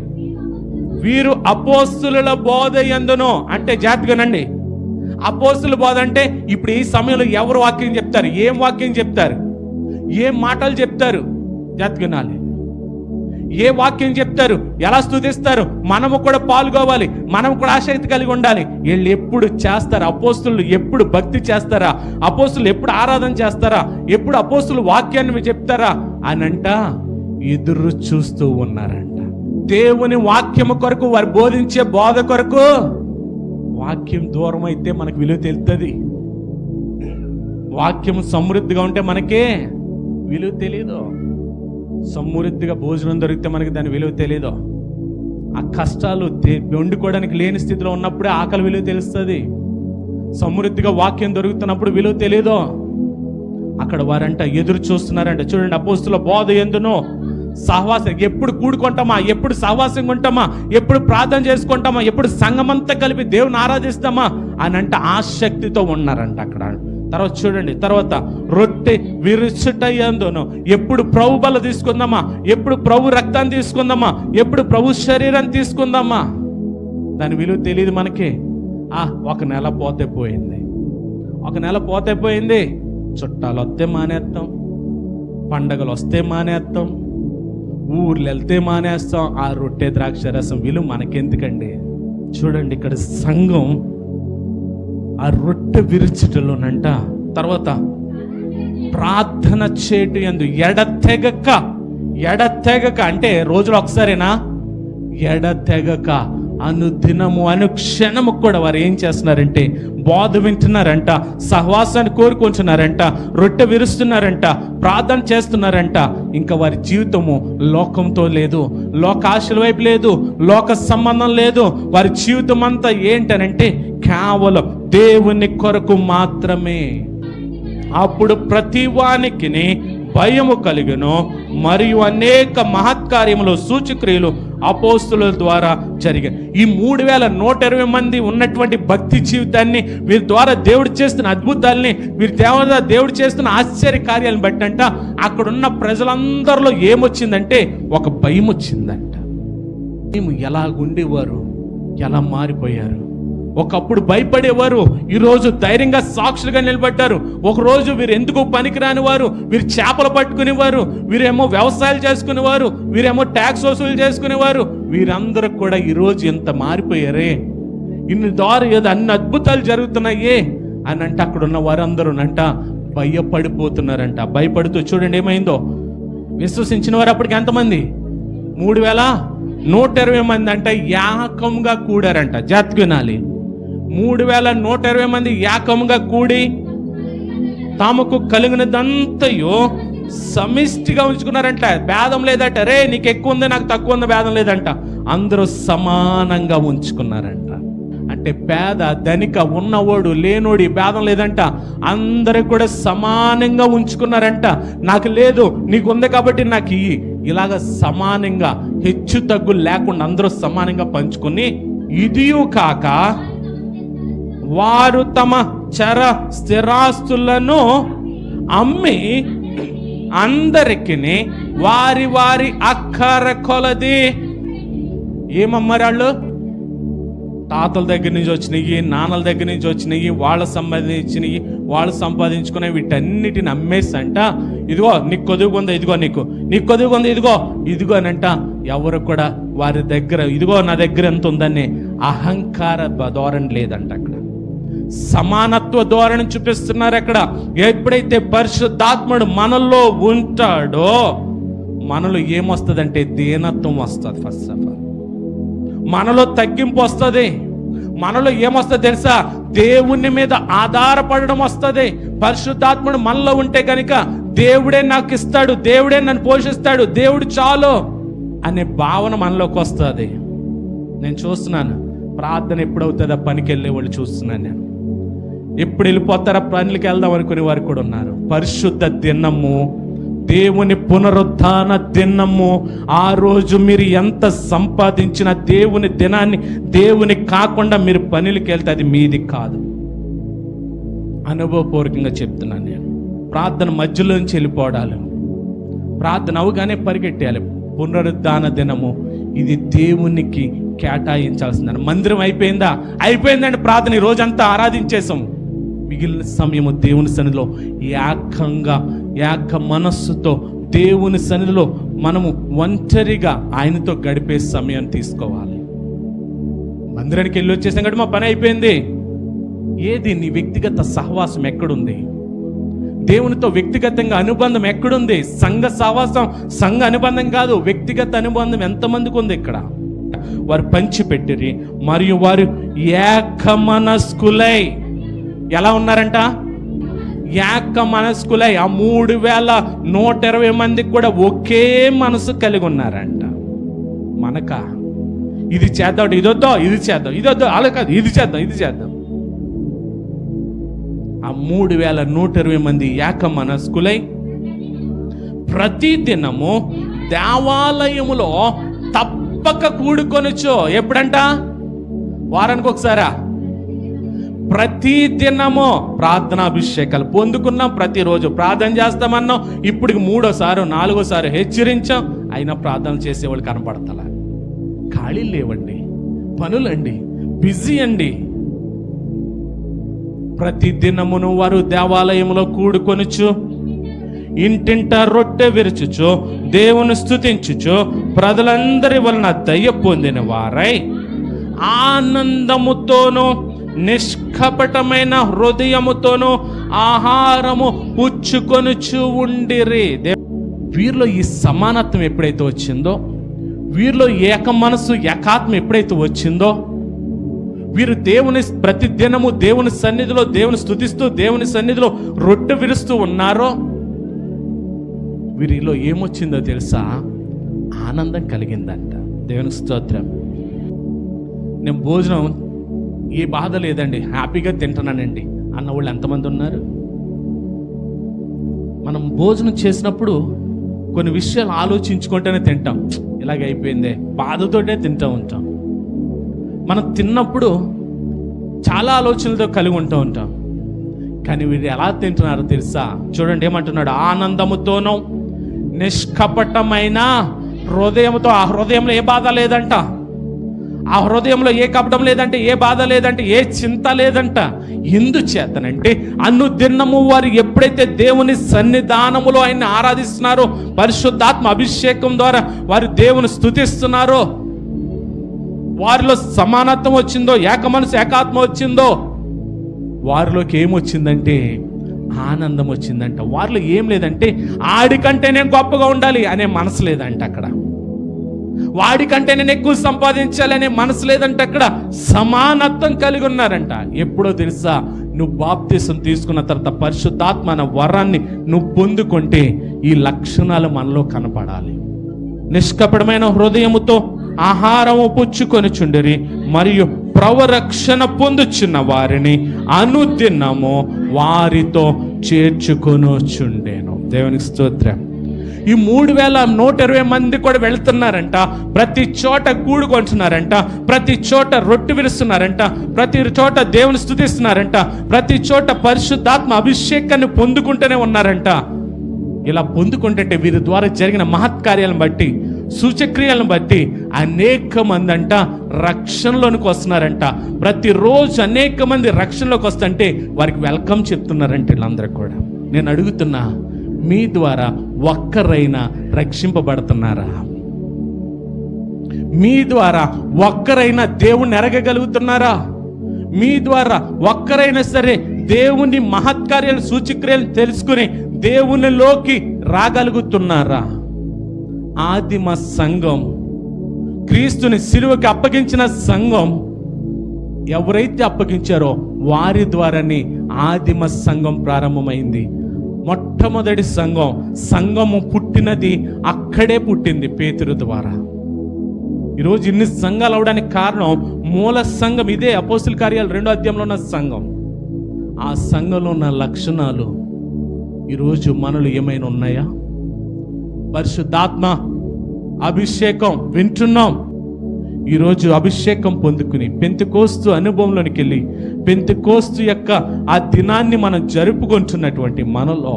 వీరు అపోస్తుల బోధ యందును, అంటే జాగ్రత్తగానండి, అపోస్తుల బోధ అంటే ఇప్పుడు ఈ సమయంలో ఎవరు వాక్యం చెప్తారు, ఏం వాక్యం చెప్తారు, ఏం మాటలు చెప్తారు, జాగ్రత్తగానాలి, ఏ వాక్యం చెప్తారు, ఎలా స్తుతిస్తారు, మనము కూడా పాల్గొవాలి, మనం కూడా ఆసక్తి కలిగి ఉండాలి. వీళ్ళు ఎప్పుడు చేస్తారు? అపోస్తులు ఎప్పుడు భక్తి చేస్తారా? అపోస్తులు ఎప్పుడు ఆరాధన చేస్తారా? ఎప్పుడు అపోస్తులు వాక్యాన్ని చెప్తారా అనంట ఎదురు చూస్తూ ఉన్నారంట. దేవుని వాక్యము కొరకు, వారు బోధించే బోధ కొరకు. వాక్యం దూరం అయితే మనకు విలువ తెలుస్తుంది. వాక్యం సమృద్ధిగా ఉంటే మనకే విలువ తెలీదు. సమృద్ధిగా భోజనం దొరికితే మనకి దాని విలువ తెలీదు. ఆ కష్టాలు వండుకోవడానికి లేని స్థితిలో ఉన్నప్పుడే ఆకలి విలువ తెలుస్తుంది. సమృద్ధిగా వాక్యం దొరుకుతున్నప్పుడు విలువ తెలీదు. అక్కడ వారంట ఎదురు చూస్తున్నారంట. చూడండి, అపోస్తుల బోధ యందును, సహవాసం, ఎప్పుడు కూడుకుంటామా, ఎప్పుడు సహవాసంగా ఉంటామా, ఎప్పుడు ప్రార్థన చేసుకుంటామా, ఎప్పుడు సంఘమంతా కలిపి దేవుని ఆరాధిస్తామా అని అంటే ఆసక్తితో ఉన్నారంట అక్కడ. తర్వాత చూడండి, తర్వాత రొట్టె విరుచుట యందును, ఎప్పుడు ప్రభు బల తీసుకుందామా, ఎప్పుడు ప్రభు రక్తాన్ని తీసుకుందామా, ఎప్పుడు ప్రభు శరీరాన్ని తీసుకుందామా, దాని విలువ తెలియదు మనకి. ఒక నెల పోతే పోయింది, ఒక నెల పోతే పోయింది. చుట్టాలు వస్తే మానేస్తాం, పండగలు వస్తే మానేస్తాం, ఊర్లు వెళ్తే మానేస్తాం. ఆ రొట్టె ద్రాక్ష రసం విలువ మనకెందుకండి? చూడండి ఇక్కడ సంఘం ఆ రొట్టె విరుచుటలోనంట, తర్వాత ప్రార్థన చేటు యందు ఎడతెగక అంటే రోజులు ఒకసారేనా? ఎడతెగక అనుదినము అనుక్షణము కూడా వారు ఏం చేస్తున్నారంటే బోధ వింటున్నారంట, సహవాసాన్ని కోరుకుంటున్నారంట, రొట్టె విరుస్తున్నారంట, ప్రార్థన చేస్తున్నారంట. ఇంకా వారి జీవితము లోకంతో లేదు, లోకాశల వైపు లేదు, లోక సంబంధం లేదు. వారి జీవితం అంతా ఏంటనంటే కేవలం దేవుని కొరకు మాత్రమే. అప్పుడు ప్రతి వానికి భయము కలిగెను, మరియు అనేక మహత్కార్యములు సూచక్రియలు అపోస్తుల ద్వారా జరిగాయి. ఈ 3120 మంది ఉన్నటువంటి భక్తి జీవితాన్ని, వీరి ద్వారా దేవుడు చేస్తున్న అద్భుతాలని, వీరి ద్వారా దేవుడు చేస్తున్న ఆశ్చర్య కార్యాలను బట్టి అంట అక్కడున్న ప్రజలందరిలో ఏమొచ్చిందంటే ఒక భయం వచ్చిందంట. మేము ఎలాగుండేవారు, ఎలా మారిపోయారు. ఒకప్పుడు భయపడేవారు, ఈరోజు ధైర్యంగా సాక్షులుగా నిలబడ్డారు. ఒకరోజు వీరు ఎందుకు పనికిరాని వారు, వీరు చేపలు పట్టుకునేవారు, వీరేమో వ్యవసాయాలు చేసుకునేవారు, వీరేమో ట్యాక్స్ వసూలు చేసుకునేవారు. వీరందరూ కూడా ఈరోజు ఎంత మారిపోయారే, ఇన్ని అన్ని అద్భుతాలు జరుగుతున్నాయే అని అంటే అక్కడ ఉన్న వారందరూ భయపడిపోతున్నారంట. భయపడుతూ చూడండి ఏమైందో, విశ్వసించిన వారు అప్పటికి ఎంతమంది? 3120 మంది అంట ఏకంగా కూడారంట. జాగ్రత్తగా వినాలి. 3120 మంది ఏకంగా కూడి తమకు కలిగినదంతయో సమిష్టిగా ఉంచుకున్నారంట. భేదం లేదట. రే నీకు ఎక్కువ ఉంది నాకు తక్కువ ఉంది భేదం లేదంట. అందరూ సమానంగా ఉంచుకున్నారంట. అంటే పేద ధనిక ఉన్నవాడు లేనోడి భేదం లేదంట. అందరూ కూడా సమానంగా ఉంచుకున్నారంట. నాకు లేదు నీకు ఉంది కాబట్టి నాకు ఇయ్యి. ఇలాగ సమానంగా హెచ్చు తగ్గు లేకుండా అందరూ సమానంగా పంచుకుని, ఇదియు కాక వారు తమ చర స్థిరాస్తులను అమ్మి అందరికి వారి వారి అక్కర కొలది. ఏమమ్మారు వాళ్ళు? తాతల దగ్గర నుంచి వచ్చినాయి, నాన్నల దగ్గర నుంచి వచ్చినాయి, వాళ్ళ సంపాదించినవి, వాళ్ళు సంపాదించుకునే వీటన్నిటిని అమ్మేసంట. ఇదిగో నీకు కొదుగుందా, ఇదిగో నీకు కొదుగుందా, ఇదిగో అనంట. ఎవరు కూడా వారి దగ్గర ఇదిగో నా దగ్గర ఎంత ఉందని అహంకార ధోరణి లేదంట. అక్కడ సమానత్వ ధోరణి చూపిస్తున్నారు. అక్కడ ఎప్పుడైతే పరిశుద్ధాత్ముడు మనలో ఉంటాడో మనలో ఏమొస్తుందంటే దీనత్వం వస్తుంది. ఫస్ట్ ఆఫ్ ఆల్ మనలో తగ్గింపు వస్తుంది. మనలో ఏమొస్తుంది తెలుసా? దేవుని మీద ఆధారపడడం వస్తుంది. పరిశుద్ధాత్ముడు మనలో ఉంటే కనుక దేవుడే నాకు ఇస్తాడు, దేవుడే నన్ను పోషిస్తాడు, దేవుడు చాలు అనే భావన మనలోకి వస్తుంది. నేను చూస్తున్నాను ప్రార్థన ఎప్పుడవుతుందా పనికి వెళ్ళే వాళ్ళు చూస్తున్నాను. నేను ఎప్పుడు వెళ్ళిపోతారా పనులకి వెళ్దాం అనుకునే వారు కూడా ఉన్నారు. పరిశుద్ధ దినము, దేవుని పునరుత్థాన దినము. ఆ రోజు మీరు ఎంత సంపాదించిన దేవుని దినాన్ని దేవుని కాకుండా మీరు పనులకి వెళ్తే అది మీది కాదు. అనుభవపూర్వకంగా చెప్తున్నాను నేను. ప్రార్థన మధ్యలోంచి వెళ్ళిపోవడాలి. ప్రార్థన అవగానే పరిగెట్టేయాలి. పునరుద్ధాన దినము ఇది దేవునికి కేటాయించాల్సిందని. మందిరం అయిపోయిందా? అయిపోయిందండి. ప్రార్థన ఈ రోజంతా ఆరాధించేసాం. మిగిలిన సమయము దేవుని సన్నిధిలో ఏక మనస్సుతో దేవుని సన్నిధిలో మనము ఒంటరిగా ఆయనతో గడిపే సమయం తీసుకోవాలి. మందిరానికి వెళ్ళి వచ్చేసాం కాబట్టి మా పని అయిపోయింది. ఏది నీ వ్యక్తిగత సహవాసం ఎక్కడుంది? దేవునితో వ్యక్తిగతంగా అనుబంధం ఎక్కడుంది? సంఘ సహవాసం, సంఘ అనుబంధం కాదు, వ్యక్తిగత అనుబంధం ఎంతమందికి ఉంది? ఇక్కడ వారు పంచిపెట్టిరి మరియు వారు ఏక మనస్కులై. ఎలా ఉన్నారంట? ఏక మనస్కులై. ఆ 3120 మందికి కూడా ఒకే మనసు కలిగి ఉన్నారంట. మనక ఇది చేద్దాం, ఇదొద్దో, ఇది చేద్దాం, ఇదొద్దో, అలా కాదు, ఇది చేద్దాం. ఆ 3120 మంది ఏక మనస్కులై ప్రతి దినము దేవాలయములో తప్పక కూడుకొనొచ్చు. ఎప్పుడంట? వారానికి ఒకసారా? ప్రతి దినము ప్రార్థనాభిషేకాలు పొందుకున్నాం. ప్రతిరోజు ప్రార్థన చేస్తామన్నాం. ఇప్పటికి 3వ, 4వ హెచ్చరించాం. అయినా ప్రార్థన చేసేవాళ్ళు కనపడతలా. ఖాళీ లేవండి, పనులండి, బిజీ అండి. ప్రతి దినమును వారు దేవాలయంలో కూడుకొనుచు ఇంటింట రొట్టె విరుచుచు దేవుని స్తుతించుచు ప్రజలందరి వలన దయ పొందిన వారై ఆనందముతోనూ నిష్కపటమైన హృదయముతోనూ ఆహారము పుచ్చుకొనుచు ఉండిరి. వీరిలో ఈ సమానత్వం ఎప్పుడైతే వచ్చిందో, వీరిలో ఏక మనసు ఏకాత్మ ఎప్పుడైతే వచ్చిందో, వీరు దేవుని ప్రతి దినము దేవుని సన్నిధిలో దేవుని స్తుతిస్తూ దేవుని సన్నిధిలో రొట్టె విరుస్తూ ఉన్నారో, వీరిలో ఏమొచ్చిందో తెలుసా? ఆనందం కలిగిందంట. దేవునికి స్తోత్రం. నేను భోజనం ఏ బాధ లేదండి, హ్యాపీగా తింటున్నానండి అన్న వాళ్ళు ఎంతమంది ఉన్నారు? మనం భోజనం చేసినప్పుడు కొన్ని విషయాలు ఆలోచించుకుంటేనే తింటాం. ఇలాగ అయిపోయిందే బాధతోటే తింటూ ఉంటాం. మనం తిన్నప్పుడు చాలా ఆలోచనలతో కలిగి ఉంటాం. కానీ వీరు ఎలా తింటున్నారో తెలుసా? చూడండి ఏమంటున్నాడు? ఆనందముతోనూ నిష్కపటమైన హృదయంతో. ఆ హృదయంలో ఏ బాధ లేదంట. ఆ హృదయంలో ఏ కపటం లేదంటే, ఏ బాధ లేదంటే, ఏ చింత లేదంట. ఎందుచేతనంటే అనుదినము వారు ఎప్పుడైతే దేవుని సన్నిధానములో ఆయన్ని ఆరాధిస్తున్నారో, పరిశుద్ధాత్మ అభిషేకం ద్వారా వారు దేవుని స్తుతిస్తున్నారో, వారిలో సమానత్వం వచ్చిందో, ఏక మనసు ఏకాత్మ వచ్చిందో, వారిలోకి ఏమొచ్చిందంటే ఆనందం వచ్చిందంట. వారిలో ఏం లేదంటే ఆడికంటే నేను గొప్పగా ఉండాలి అనే మనసు లేదంట అక్కడ. వాడికంటే నేను ఎక్కువ సంపాదించాలి అనే మనసు లేదంటే అక్కడ. సమానత్వం కలిగి ఉన్నారంట. ఎప్పుడో తెలుసా? నువ్వు బాప్తిసం తీసుకున్న తర్వాత పరిశుద్ధాత్మ అనే వరాన్ని నువ్వు పొందుకుంటే ఈ లక్షణాలు మనలో కనపడాలి. నిష్కపటమైన హృదయముతో ఆహారము పుచ్చుకొని చుండిరి, మరియు ప్రవరక్షణ పొందుచున్న వారిని అనుదినము వారితో చేర్చుకొనుచుండెను. దేవునికి స్తోత్రం. ఈ 3120 మంది కూడా వెళుతున్నారంట. ప్రతి చోట కూడుకుంటున్నారంట, ప్రతి చోట రొట్టె విరుస్తున్నారంట, ప్రతి చోట దేవుని స్తుతిస్తున్నారంట, ప్రతి చోట పరిశుద్ధాత్మ అభిషేకాన్ని పొందుకుంటూనే ఉన్నారంట. ఇలా పొందుకుంటుంటే వీరి ద్వారా జరిగిన మహత్కార్యాలను బట్టి, సూచక్రియలను బట్టి అనేక మంది అంట రక్షణలోనికి వస్తున్నారంట. ప్రతిరోజు అనేక మంది రక్షణలోకి వస్తుంటే వారికి వెల్కమ్ చెప్తున్నారంట వీళ్ళందరూ కూడా. నేను అడుగుతున్నా, మీ ద్వారా ఒక్కరైనా రక్షింపబడుతున్నారా? మీ ద్వారా ఒక్కరైనా దేవుణ్ణి ఎరగగలుగుతున్నారా? మీ ద్వారా ఒక్కరైనా సరే దేవుని మహత్కార్యాలు, సూచక్రియలు తెలుసుకుని దేవునిలోకి రాగలుగుతున్నారా? ఆదిమ సంఘం, క్రీస్తుని సిలువకి అప్పగించిన సంఘం, ఎవరైతే అప్పగించారో వారి ద్వారానే ఆదిమ సంఘం ప్రారంభమైంది. మొట్టమొదటి సంఘము పుట్టినది అక్కడే పుట్టింది, పేతురు ద్వారా. ఈరోజు ఇన్ని సంఘాలు అవడానికి కారణం మూల సంఘం ఇదే. అపోస్తుల కార్యాలు 2వ అధ్యాయంలో ఉన్న సంఘం. ఆ సంఘంలో ఉన్న లక్షణాలు ఈరోజు మనలో ఏమైనా ఉన్నాయా? పరిశుద్ధాత్మ అభిషేకం వింటున్నాం. ఈరోజు అభిషేకం పొందుకుని పెంతెకోస్తు అనుభవంలోనికి వెళ్ళి పెంతెకోస్తు యొక్క ఆ దినాన్ని మనం జరుపుకుంటున్నటువంటి మనలో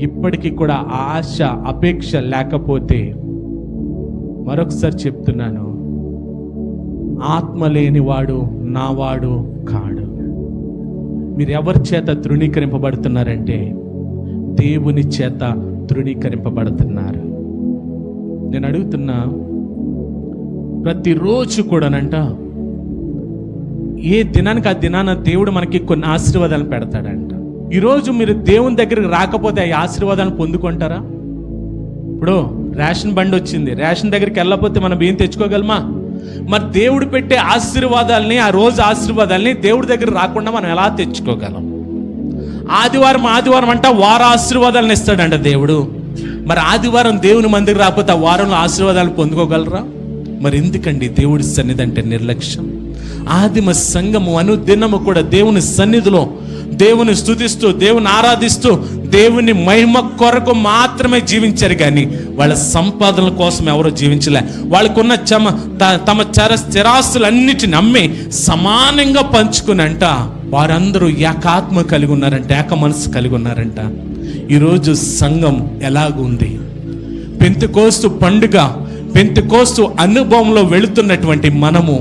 ఇప్పటికీ కూడా ఆశ, అపేక్ష లేకపోతే, మరొకసారి చెప్తున్నాను, ఆత్మ లేనివాడు నావాడు కాడు. మీరు ఎవరి చేత తృణీకరింపబడుతున్నారంటే దేవుని చేత తృణీకరింపబడుతున్నారు. నేను అడుగుతున్నా, ప్రతిరోజు కూడానంట ఏ దినానికి ఆ దినాన దేవుడు మనకి కొన్ని ఆశీర్వాదాలు పెడతాడంట. ఈరోజు మీరు దేవుని దగ్గరికి రాకపోతే ఆ ఆశీర్వాదాలను పొందుకుంటారా? ఇప్పుడు రేషన్ బండి వచ్చింది, రేషన్ దగ్గరికి వెళ్ళకపోతే మనం ఏం తెచ్చుకోగలమా? మరి దేవుడు పెట్టే ఆశీర్వాదాలని, ఆ రోజు ఆశీర్వాదాలని దేవుడి దగ్గర రాకుండా మనం ఎలా తెచ్చుకోగలం? ఆదివారం అంట వార ఆశీర్వాదాలను ఇస్తాడంట దేవుడు. మరి ఆదివారం దేవుని మందికి రాకపోతే ఆ వారంలో ఆశీర్వాదాలు పొందుకోగలరా? మరి ఎందుకండి దేవుడి సన్నిధి అంటే నిర్లక్ష్యం? ఆదిమ సంఘము అనుదినము కూడా దేవుని సన్నిధిలో దేవుని స్తుతిస్తూ, దేవుని ఆరాధిస్తూ, దేవుని మహిమ కొరకు మాత్రమే జీవించారు. కానీ వాళ్ళ సంపాదనల కోసం ఎవరో జీవించలే. వాళ్ళకున్న తమ స్థిరాస్తులన్నిటిని అమ్మి సమానంగా పంచుకునంట వారందరూ ఏకాత్మ కలిగి ఉన్నారంట, ఏక మనసు కలిగి ఉన్నారంట. ఈరోజు సంఘం ఎలాగుంది? పెంతెకోస్తు పండుగ, పెంతెకోస్తు అనుభవంలో వెళుతున్నటువంటి మనము,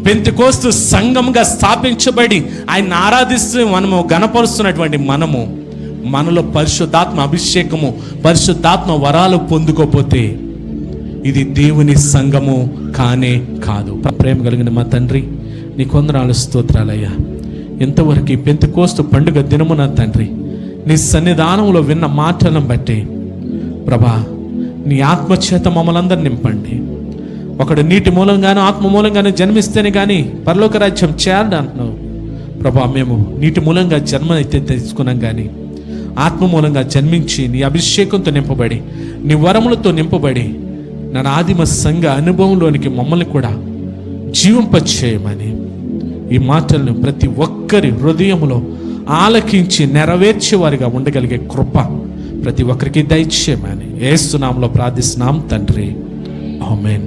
పెంతెకోస్తు సంఘంగా స్థాపించబడి ఆయన ఆరాధిస్తూ మనము గణపరుస్తున్నటువంటి మనలో పరిశుద్ధాత్మ అభిషేకము, పరిశుద్ధాత్మ వరాలు పొందుకోపోతే ఇది దేవుని సంఘము కానే కాదు. ప్రేమ కలిగిన మా తండ్రి, నీ కొందనాలు స్తోత్రాలయ్యా. ఎంతవరకు ఈ పెంతెకోస్తు పండుగ దినమున తండ్రి నీ సన్నిధానంలో విన్న మాటలను బట్టి ప్రభా, నీ ఆత్మచేత మమ్మల్ని అందరిని నింపండి. ఒకడు నీటి మూలంగానూ ఆత్మ మూలంగానూ జన్మిస్తేనే కానీ పరలోక రాజ్యం చేరడు అంటున్నావు ప్రభా. మేము నీటి మూలంగా జన్మ అయితే తెలుసుకున్నాం, కానీ ఆత్మ మూలంగా జన్మించి నీ అభిషేకంతో నింపబడి, నీ వరములతో నింపబడి నా ఆదిమ సంఘ అనుభవంలోనికి మమ్మల్ని కూడా జీవింపచేయమని ఈ మాటలను ప్రతి ఒక్కరి హృదయములో ఆలకించి నెరవేర్చేవారిగా ఉండగలిగే కృప ప్రతి ఒక్కరికి దయచేయమని యేసు నామములో ప్రార్థిస్తున్నాం తండ్రి. ఆమేన్.